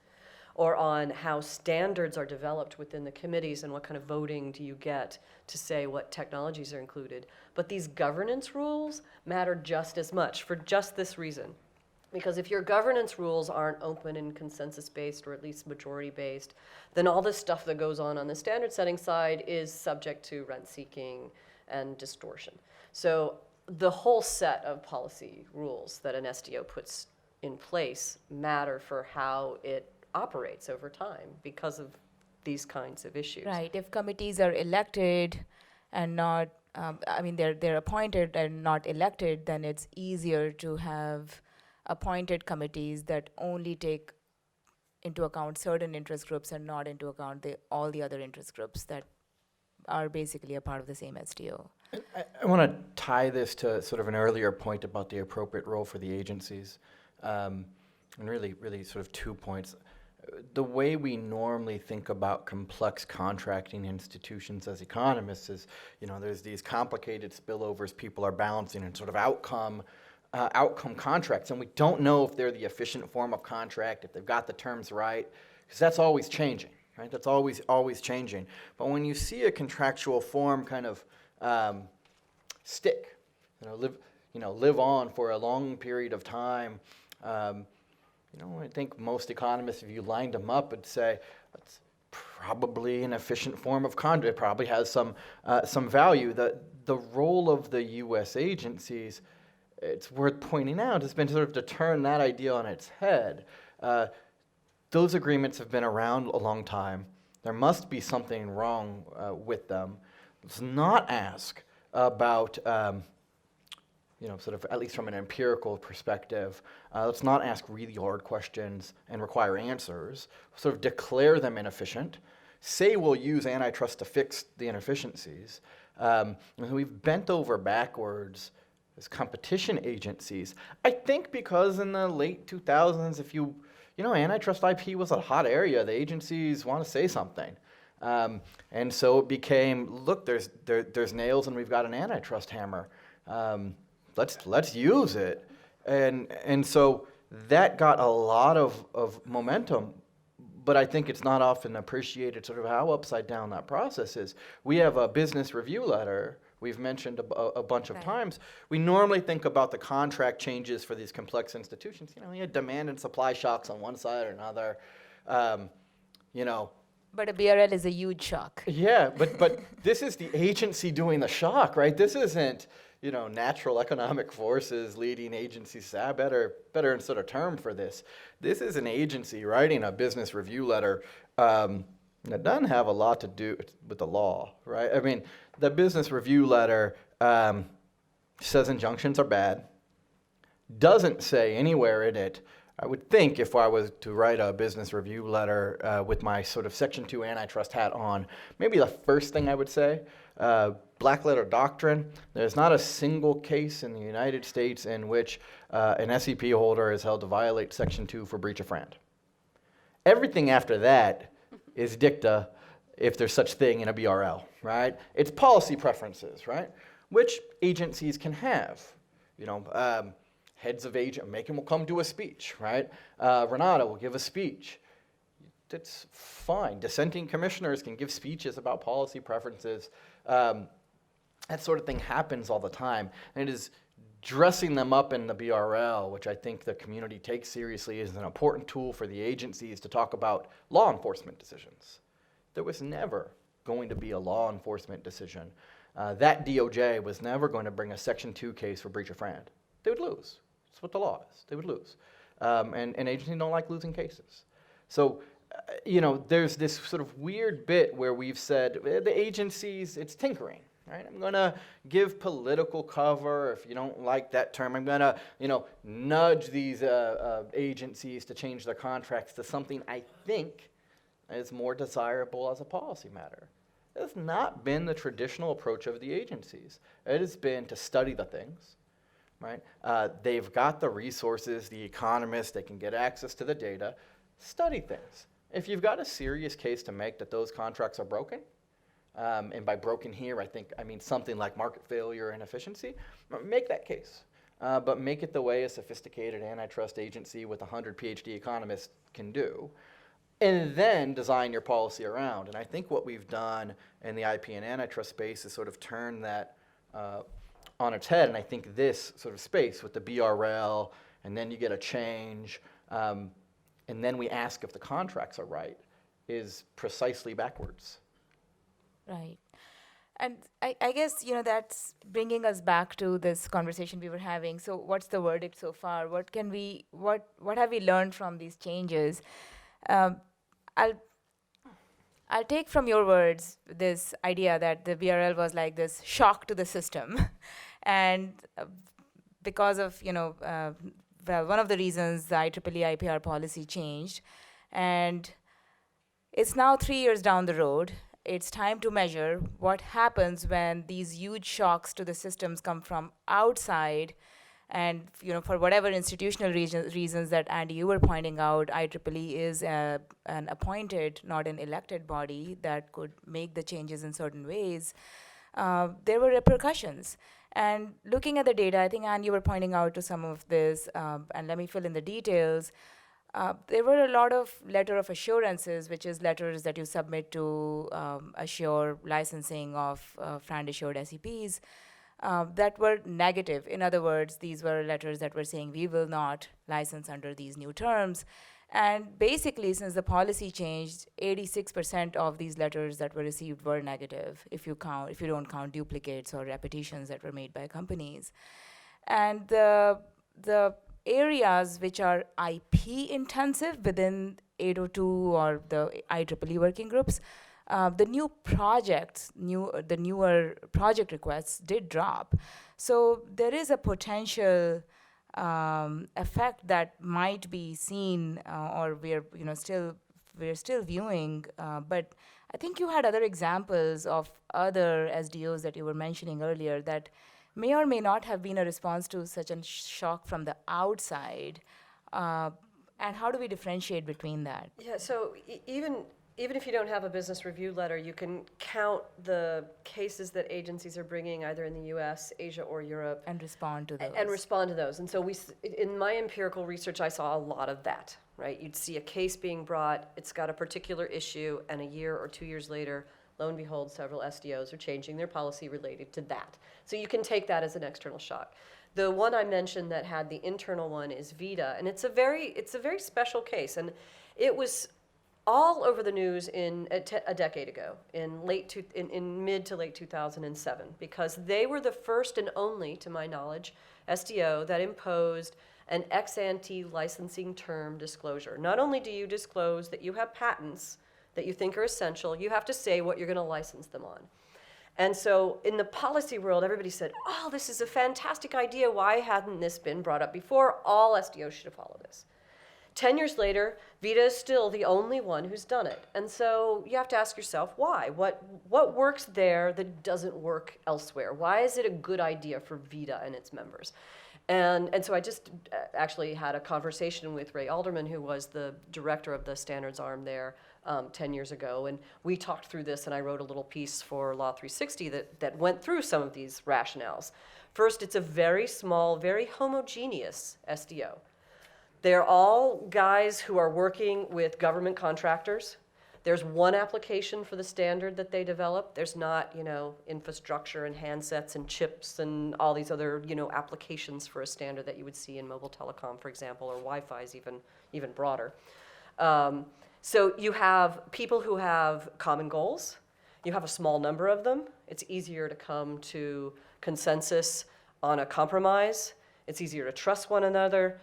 or on how standards are developed within the committees and what kind of voting do you get to say what technologies are included. But these governance rules matter just as much for just this reason. Because if your governance rules aren't open and consensus-based, or at least majority-based, then all this stuff that goes on the standard setting side is subject to rent-seeking and distortion. So the whole set of policy rules that an SDO puts in place matter for how it operates over time because of these kinds of issues. right, if committees are elected and not, they're appointed and not elected, then it's easier to have appointed committees that only take into account certain interest groups and not into account all the other interest groups that are basically a part of the same SDO. I want to tie this to sort of an earlier point about the appropriate role for the agencies, and really sort of 2 points. The way we normally think about complex contracting institutions as economists is, there's these complicated spillovers people are balancing and sort of outcome contracts, and we don't know if they're the efficient form of contract, if they've got the terms right, because that's always changing, right? That's always changing. But when you see a contractual form kind of stick, live on for a long period of time, I think most economists, if you lined them up, would say that's probably an efficient form of contract. It probably has some value. The role of the U.S. agencies, it's worth pointing out, has been sort of to turn that idea on its head. Those agreements have been around a long time. There must be something wrong with them. Let's not ask about, sort of at least from an empirical perspective, let's not ask really hard questions and require answers. Sort of declare them inefficient. Say we'll use antitrust to fix the inefficiencies. And we've bent over backwards as competition agencies. I think because in the late 2000s, antitrust IP was a hot area. The agencies want to say something. And so it became, look, there's nails and we've got an antitrust hammer. Let's use it. And so that got a lot of momentum, but I think it's not often appreciated sort of how upside down that process is. We have a business review letter we've mentioned a bunch of times. We normally think about the contract changes for these complex institutions. You had demand and supply shocks on one side or another. But a BRL is a huge shock. Yeah, but this is the agency doing the shock, right? This isn't, natural economic forces leading agencies. Better sort of term for this. This is an agency writing a business review letter that doesn't have a lot to do with the law, right? I mean, the business review letter says injunctions are bad. Doesn't say anywhere in it, I would think if I was to write a business review letter with my sort of Section 2 antitrust hat on, maybe the first thing I would say, black letter doctrine, there's not a single case in the United States in which an SEP holder is held to violate Section 2 for breach of FRAND. Everything after that is dicta if there's such thing in a BRL, right? It's policy preferences, right? Which agencies can have, heads of agent, Macon will come do a speech, right? Renata will give a speech. That's fine. Dissenting commissioners can give speeches about policy preferences. That sort of thing happens all the time. And it is dressing them up in the BRL, which I think the community takes seriously, is an important tool for the agencies to talk about law enforcement decisions. There was never going to be a law enforcement decision. That DOJ was never going to bring a Section 2 case for breach of FRAND. They would lose. That's what the law is. They would lose. And agencies don't like losing cases. So, there's this sort of weird bit where we've said, the agencies, it's tinkering, right? I'm going to give political cover. If you don't like that term, I'm going to, nudge these agencies to change their contracts to something I think is more desirable as a policy matter. That's not been the traditional approach of the agencies. It has been to study the things, right? They've got the resources, the economists, they can get access to the data, study things. If you've got a serious case to make that those contracts are broken, and by broken here, I mean something like market failure and inefficiency, make that case. But make it the way a sophisticated antitrust agency with 100 PhD economists can do. And then design your policy around. And I think what we've done in the IP and antitrust space is sort of turn that on its head. And I think this sort of space with the BRL, and then you get a change, and then we ask if the contracts are right, is precisely backwards. Right. And I guess, that's bringing us back to this conversation we were having. So what's the verdict so far? What have we learned from these changes? I'll take from your words this idea that the BRL was like this shock to the system. And because of, one of the reasons the IEEE IPR policy changed. And it's now 3 years down the road. It's time to measure what happens when these huge shocks to the systems come from outside. And for whatever institutional reasons that, Andy, you were pointing out, IEEE is an appointed, not an elected body that could make the changes in certain ways. There were repercussions. And looking at the data, I think, Anne, you were pointing out to some of this, and let me fill in the details. There were a lot of letter of assurances, which is letters that you submit to assure licensing of FRAND assured SEPs. That were negative. In other words, these were letters that were saying we will not license under these new terms. And basically, since the policy changed, 86% of these letters that were received were negative if you don't count duplicates or repetitions that were made by companies. And the areas which are IP intensive within 802 or the IEEE working groups, the newer project requests did drop. So there is a potential effect that might be seen, or we're still viewing. But I think you had other examples of other SDOs that you were mentioning earlier that may or may not have been a response to such a shock from the outside. And how do we differentiate between that? Yeah, so even if you don't have a business review letter, you can count the cases that agencies are bringing either in the US, Asia, or Europe. And respond to those. And respond to those. And so in my empirical research, I saw a lot of that, right? You'd see a case being brought, it's got a particular issue, and a year or 2 years later, lo and behold, several SDOs are changing their policy related to that. So you can take that as an external shock. The one I mentioned that had the internal one is Vita, and it's a very special case. And it was all over the news a decade ago, in mid to late 2007, because they were the first and only, to my knowledge, SDO that imposed an ex-ante licensing term disclosure. Not only do you disclose that you have patents that you think are essential, you have to say what you're going to license them on. And so in the policy world, everybody said, oh, this is a fantastic idea. Why hadn't this been brought up before? All SDOs should have followed this. 10 years later, Vita is still the only one who's done it. And so you have to ask yourself, why? What works there that doesn't work elsewhere? Why is it a good idea for Vita and its members? And so I just actually had a conversation with Ray Alderman, who was the director of the standards arm there 10 years ago. And we talked through this, and I wrote a little piece for Law 360 that went through some of these rationales. First, it's a very small, very homogeneous SDO. They're all guys who are working with government contractors. There's one application for the standard that they develop. There's not, infrastructure and handsets and chips and all these other, applications for a standard that you would see in mobile telecom, for example, or Wi-Fi is even broader. So you have people who have common goals. You have a small number of them. It's easier to come to consensus on a compromise. It's easier to trust one another.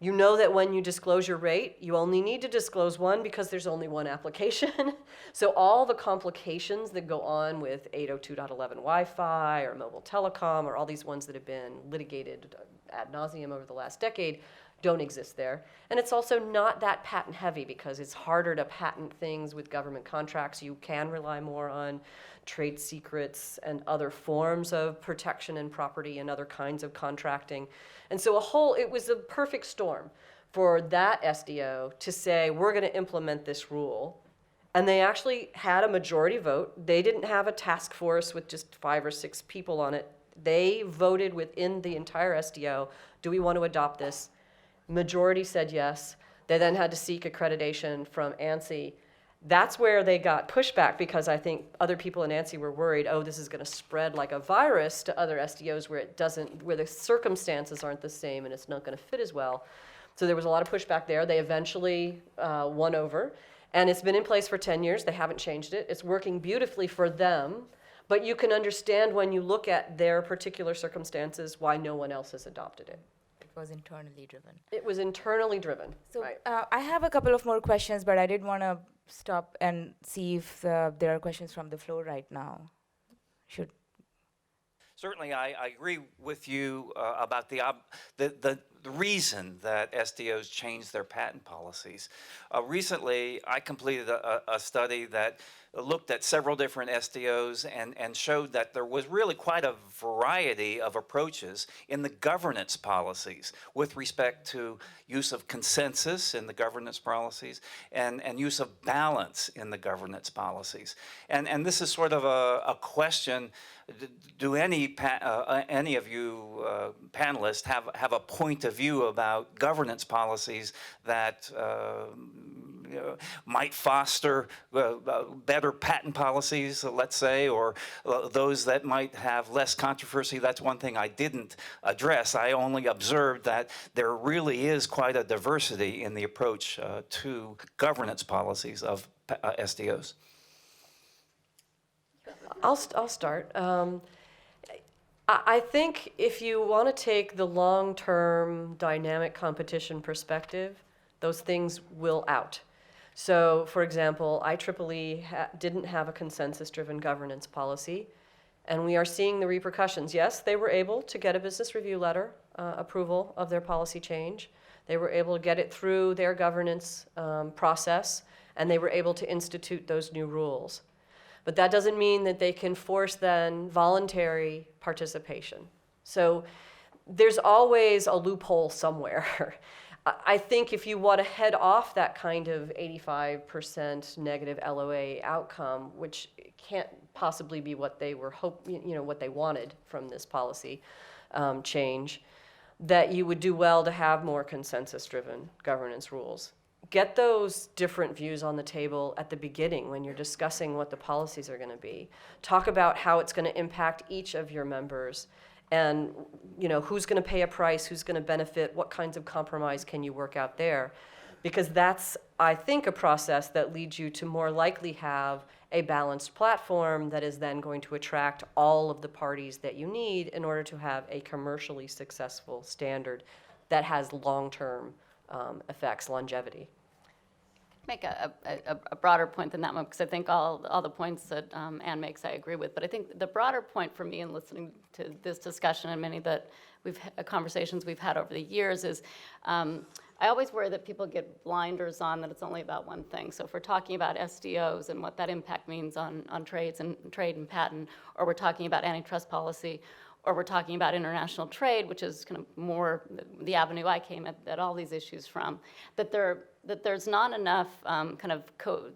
You know that when you disclose your rate, you only need to disclose one because there's only one application. So all the complications that go on with 802.11 Wi-Fi or mobile telecom or all these ones that have been litigated ad nauseum over the last decade, don't exist there. And it's also not that patent heavy because it's harder to patent things with government contracts. You can rely more on trade secrets and other forms of protection and property and other kinds of contracting. And so it was a perfect storm for that SDO to say, we're going to implement this rule. And they actually had a majority vote. They didn't have a task force with just 5 or 6 people on it. They voted within the entire SDO, do we want to adopt this? Majority said yes. They then had to seek accreditation from ANSI. That's where they got pushback because I think other people in ANSI were worried, oh, this is going to spread like a virus to other SDOs where the circumstances aren't the same and it's not going to fit as well. So there was a lot of pushback there. They eventually won over. And it's been in place for 10 years. They haven't changed it. It's working beautifully for them. But you can understand when you look at their particular circumstances why no one else has adopted it. It was internally driven. It was internally driven. So right. I have a couple of more questions, but I did want to stop and see if there are questions from the floor right now. Certainly, I agree with you about the reason that SDOs changed their patent policies. Recently, I completed a study that looked at several different SDOs and showed that there was really quite a variety of approaches in the governance policies with respect to use of consensus in the governance policies and use of balance in the governance policies. And this is sort of a question. Do any of you panelists have a point of view about governance policies that might foster better patent policies, let's say, or those that might have less controversy? That's one thing I didn't address. I only observed that there really is quite a diversity in the approach to governance policies of SDOs. I'll start. I think if you want to take the long-term dynamic competition perspective, those things will out. So, for example, IEEE didn't have a consensus-driven governance policy, and we are seeing the repercussions. Yes, they were able to get a business review letter approval of their policy change. They were able to get it through their governance process, and they were able to institute those new rules. But that doesn't mean that they can force then voluntary participation. So there's always a loophole somewhere. I think if you want to head off that kind of 85% negative LOA outcome, which can't possibly be what they were what they wanted from this policy change, that you would do well to have more consensus-driven governance rules. Get those different views on the table at the beginning when you're discussing what the policies are going to be. Talk about how it's going to impact each of your members and who's going to pay a price, who's going to benefit, what kinds of compromise can you work out there. Because that's, I think, a process that leads you to more likely have a balanced platform that is then going to attract all of the parties that you need in order to have a commercially successful standard that has long-term effects, longevity. Make a broader point than that one, because I think all the points that Anne makes I agree with. But I think the broader point for me in listening to this discussion and many that conversations we've had over the years is I always worry that people get blinders on that it's only about one thing. So if we're talking about SDOs and what that impact means on trade and patent, or we're talking about antitrust policy, or we're talking about international trade, which is kind of more the avenue I came at all these issues from, that there's not enough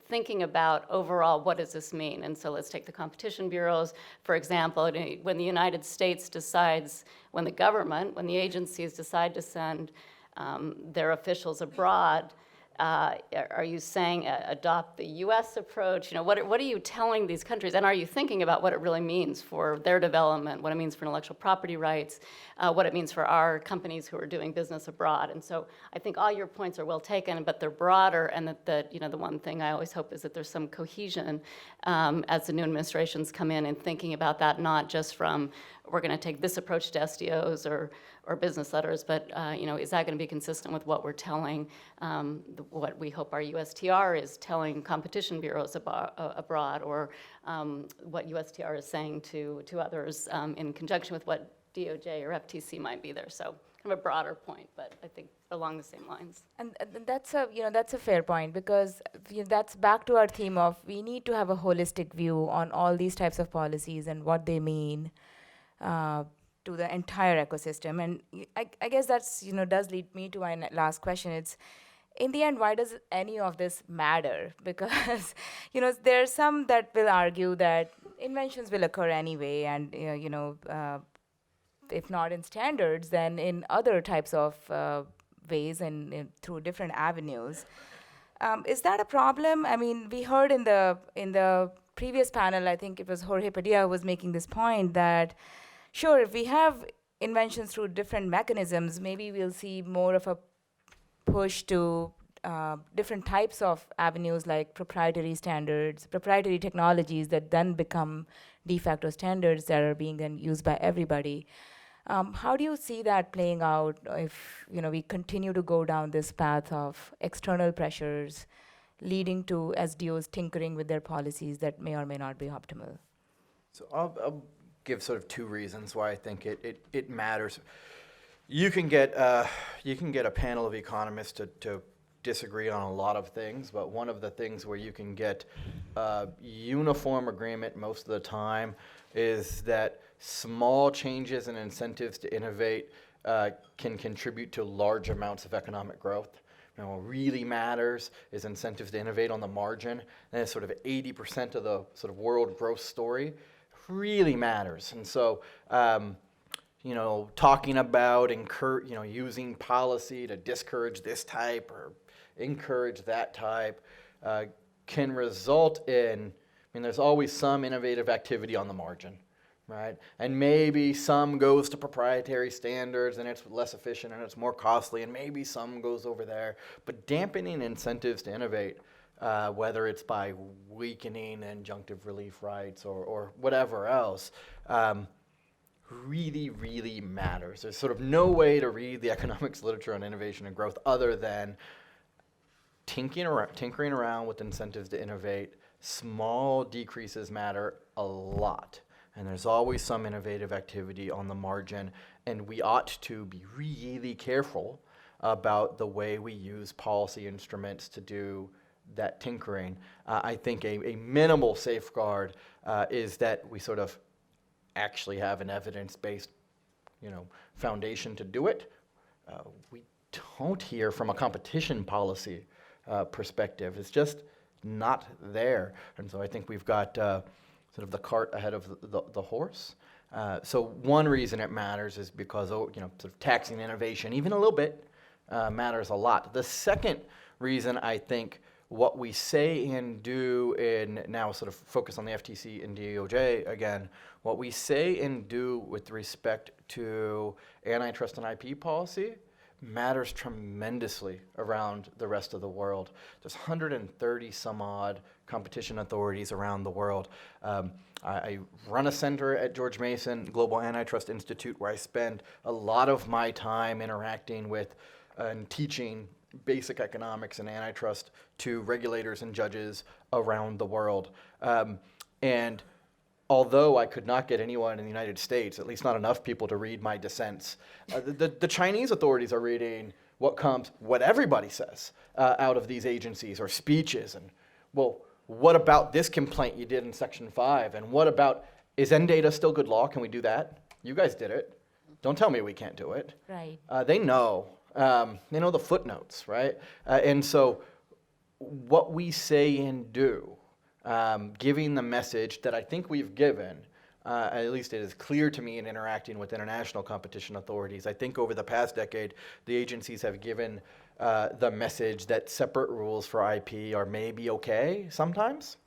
thinking about overall what does this mean. And so let's take the competition bureaus, for example. When the United States decides, when the agencies decide to send their officials abroad, are you saying adopt the U.S. approach? What are you telling these countries? And are you thinking about what it really means for their development, what it means for intellectual property rights, what it means for our companies who are doing business abroad? And so I think all your points are well taken, but they're broader, and that the one thing I always hope is that there's some cohesion as the new administrations come in and thinking about that, not just from we're going to take this approach to SDOs or business letters, but is that going to be consistent with what we're telling, what we hope our USTR is telling competition bureaus abroad, or what USTR is saying to others in conjunction with what DOJ or FTC might be there. So kind of a broader point, but I think along the same lines. And that's a that's a fair point, because that's back to our theme of we need to have a holistic view on all these types of policies and what they mean to the entire ecosystem. And I guess that's does lead me to my last question. It's, in the end, why does any of this matter? Because there are some that will argue that inventions will occur anyway, and if not in standards, then in other types of ways and through different avenues. Is that a problem? I mean, we heard in the previous panel, I think it was Jorge Padilla who was making this point that, sure, if we have inventions through different mechanisms, maybe we'll see more of a push to different types of avenues like proprietary standards, proprietary technologies that then become de facto standards that are being then used by everybody. How do you see that playing out if we continue to go down this path of external pressures leading to SDOs tinkering with their policies that may or may not be optimal? So I'll give sort of two reasons why I think it matters. You can get a panel of economists to disagree on a lot of things, but one of the things where you can get uniform agreement most of the time is that small changes and incentives to innovate can contribute to large amounts of economic growth. What really matters is incentives to innovate on the margin, and it's sort of 80% of the sort of world growth story really matters. And so, talking about using policy to discourage this type or encourage that type can result in, there's always some innovative activity on the margin, right? And maybe some goes to proprietary standards and it's less efficient and it's more costly, and maybe some goes over there. But dampening incentives to innovate, whether it's by weakening injunctive relief rights or whatever else, really, really matters. There's sort of no way to read the economics literature on innovation and growth other than tinkering around with incentives to innovate. Small decreases matter a lot, and there's always some innovative activity on the margin, and we ought to be really careful about the way we use policy instruments to do that tinkering. I think a minimal safeguard is that we sort of actually have an evidence-based foundation to do it. We don't hear from a competition policy perspective. It's just not there. And so I think we've got sort of the cart ahead of the horse. So one reason it matters is because sort of taxing innovation, even a little bit, matters a lot. The second reason I think what we say and do, in now sort of focus on the FTC and DOJ again, what we say and do with respect to antitrust and IP policy matters tremendously around the rest of the world. There's 130 some odd competition authorities around the world. I run a center at George Mason Global Antitrust Institute where I spend a lot of my time interacting with and teaching basic economics and antitrust to regulators and judges around the world. And although I could not get anyone in the United States, at least not enough people to read my dissents, the Chinese authorities are reading what everybody says out of these agencies or speeches. And, well, what about this complaint you did in Section 5? And what about, is N data still good law? Can we do that? You guys did it. Don't tell me we can't do it. Right. They know. They know the footnotes, right? And so what we say and do, giving the message that I think we've given, at least it is clear to me in interacting with international competition authorities. I think over the past decade, the agencies have given the message that separate rules for IP are maybe okay sometimes,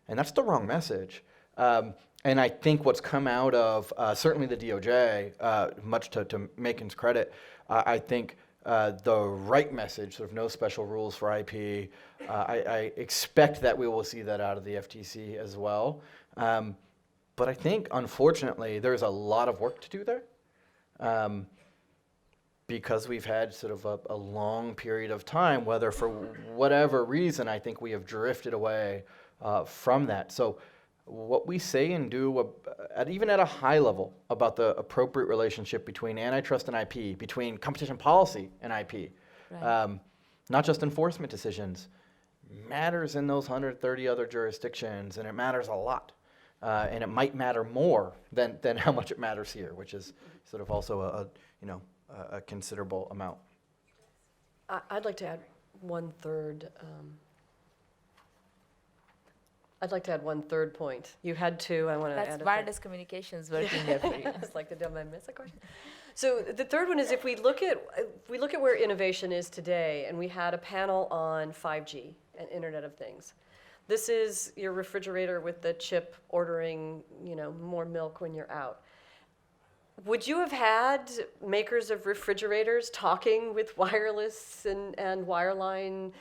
and that's the wrong message. And I think what's come out of certainly the DOJ, much to Macon's credit, I think the right message, sort of no special rules for IP. I expect that we will see that out of the FTC as well. But I think, unfortunately, there's a lot of work to do there because we've had sort of a long period of time, whether for whatever reason, I think we have drifted away from that. So what we say and do, even at a high level, about the appropriate relationship between antitrust and IP, between competition policy and IP, Right. not just enforcement decisions, matters in those 130 other jurisdictions, and it matters a lot. And it might matter more than how much it matters here, which is sort of also a considerable amount. I'd like to add one third. I'd like to add one third point. You had two. I want to add That's a wireless communications working there for you. It's like, did I miss a question? So the third one is if we look at where innovation is today, and we had a panel on 5G and Internet of Things. This is your refrigerator with the chip ordering, more milk when you're out. Would you have had makers of refrigerators talking with wireless and wireline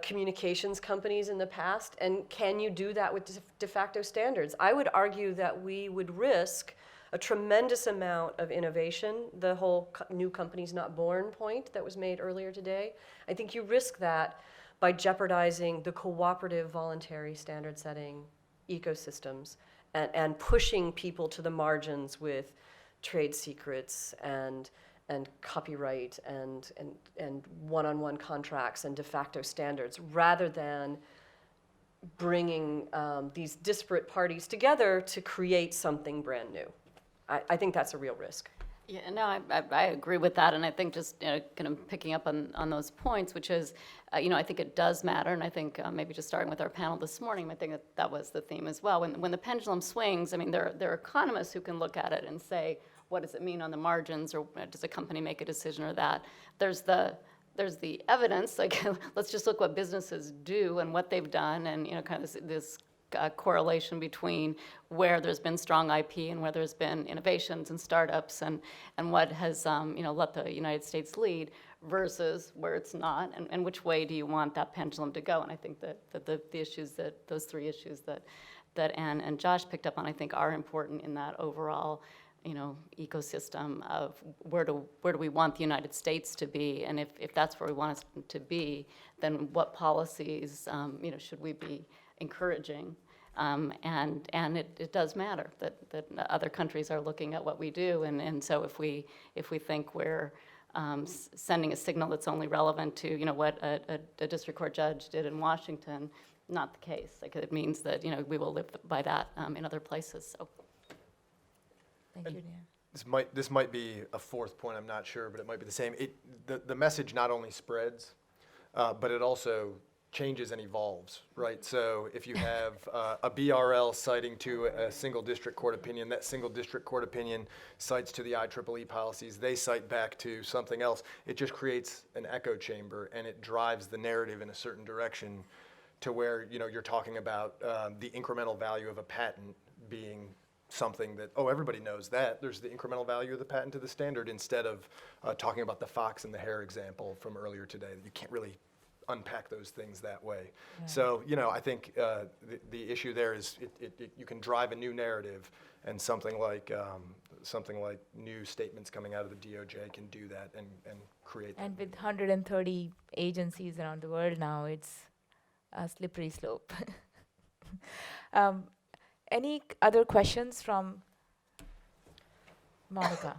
communications companies in the past? And can you do that with de facto standards? I would argue that we would risk a tremendous amount of innovation, the whole new companies not born point that was made earlier today. I think you risk that by jeopardizing the cooperative voluntary standard setting ecosystems and pushing people to the margins with trade secrets and copyright and one-on-one contracts and de facto standards, rather than bringing these disparate parties together to create something brand new. I think that's a real risk. Yeah, no, I agree with that, and I think just kind of picking up on those points, which is, I think it does matter, and I think maybe just starting with our panel this morning, I think that was the theme as well. When the pendulum swings, I mean, there are economists who can look at it and say, what does it mean on the margins, or does a company make a decision or that? There's the evidence, like let's just look what businesses do and what they've done, and kind of this correlation between where there's been strong IP and where there's been innovations and startups and what has let the United States lead versus where it's not, and which way do you want that pendulum to go? And I think that the issues those three issues that Ann and Josh picked up on, I think, are important in that overall ecosystem of where do we want the United States to be, and if that's where we want us to be, then what policies should we be encouraging? And it does matter that other countries are looking at what we do, and so if we think we're sending a signal that's only relevant to what a district court judge did in Washington, not the case. Like, it means that we will live by that in other places. So. Thank you, Dan. This might be a fourth point, I'm not sure, but it might be the same. The message not only spreads, but it also changes and evolves, right? So if you have a BRL citing to a single district court opinion, that single district court opinion cites to the IEEE policies, they cite back to something else. It just creates an echo chamber, and it drives the narrative in a certain direction to where you're talking about the incremental value of a patent being something that, everybody knows that. There's the incremental value of the patent to the standard, instead of talking about the fox and the hare example from earlier today. You can't really unpack those things that way. Yeah. So, I think the issue there is you can drive a new narrative, and something like new statements coming out of the DOJ can do that and create that. And with 130 agencies around the world now, it's a slippery slope. Any other questions from Monica?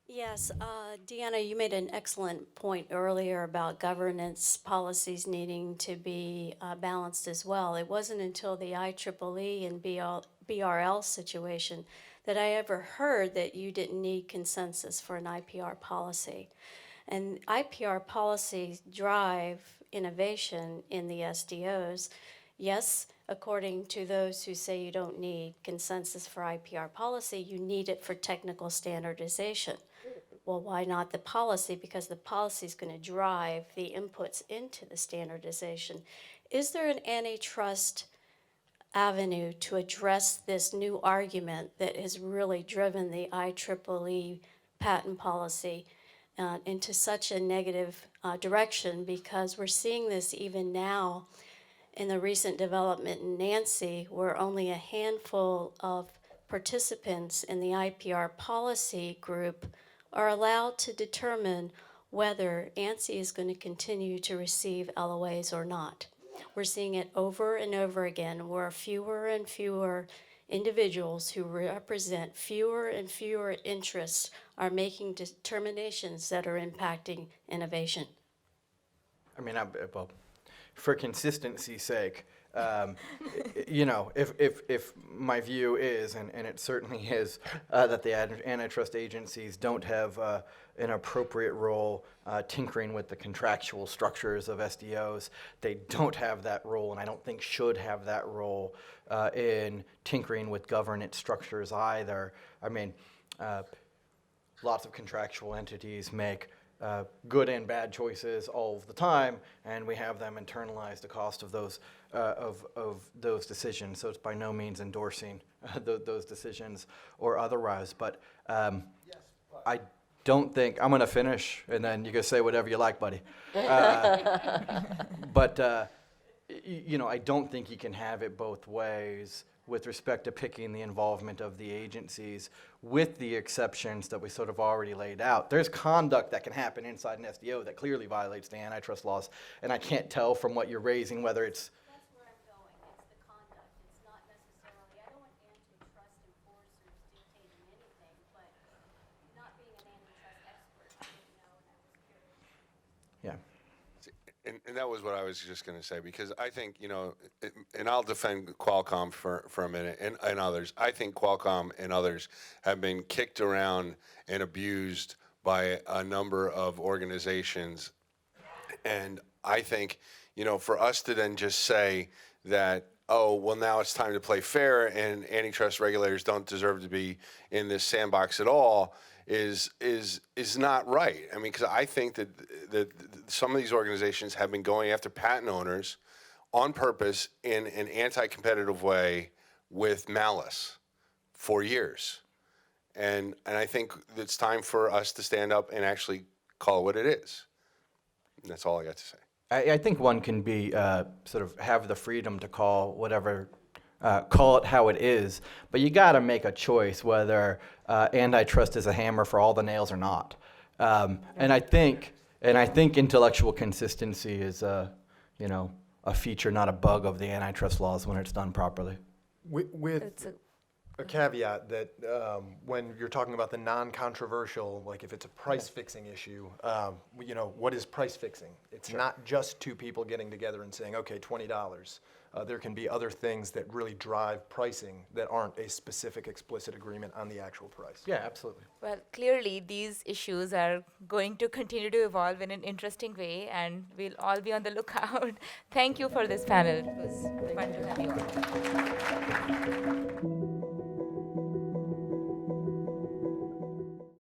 Yes, Deanna, you made an excellent point earlier about governance policies needing to be balanced as well. It wasn't until the IEEE and BRL situation that I ever heard that you didn't need consensus for an IPR policy. And IPR policies drive innovation in the SDOs. Yes, according to those who say you don't need consensus for IPR policy, you need it for technical standardization. Well, why not the policy? Because the policy is going to drive the inputs into the standardization. Is there an antitrust avenue to address this new argument that has really driven the IEEE patent policy into such a negative direction? Because we're seeing this even now in the recent development in Nancy, where only a handful of participants in the IPR policy group are allowed to determine whether ANSI is going to continue to receive LOAs or not. We're seeing it over and over again, where fewer and fewer individuals who represent fewer and fewer interests are making determinations that are impacting innovation. I mean, well, for consistency's sake, if my view is, and it certainly is, that the antitrust agencies don't have an appropriate role tinkering with the contractual structures of SDOs, they don't have that role, and I don't think should have that role in tinkering with governance structures either. I mean, lots of contractual entities make good and bad choices all of the time, and we have them internalize the cost of those decisions. So it's by no means endorsing those decisions or otherwise. But I don't think I'm going to finish, and then you can say whatever you like, buddy. But I don't think you can have it both ways with respect to picking the involvement of the agencies, with the exceptions that we sort of already laid out. There's conduct that can happen inside an SDO that clearly violates the antitrust laws, and I can't tell from what you're raising whether it's... That's where I'm going. It's the conduct. It's not necessarily, I don't want antitrust enforcers dictating anything, but not being an antitrust expert, I didn't know, and I was curious. Yeah. And that was what I was just going to say, because I think, and I'll defend Qualcomm for a minute and others. I think Qualcomm and others have been kicked around and abused by a number of organizations. And I think, for us to then just say that, oh, well, now it's time to play fair and antitrust regulators don't deserve to be in this sandbox at all is not right. I mean, because I think that some of these organizations have been going after patent owners on purpose in an anti-competitive way with malice for years. And I think it's time for us to stand up and actually call it what it is. And that's all I got to say. I think one can be sort of have the freedom to call whatever, call it how it is, but you got to make a choice whether antitrust is a hammer for all the nails or not. And I think intellectual consistency is a feature, not a bug of the antitrust laws when it's done properly. With a caveat that when you're talking about the non-controversial, like if it's a price-fixing issue, what is price fixing? It's not just two people getting together and saying, okay, $20. There can be other things that really drive pricing that aren't a specific explicit agreement on the actual price. Yeah, absolutely. Well, clearly these issues are going to continue to evolve in an interesting way, and we'll all be on the lookout. Thank you for this panel. It was fun to have you all.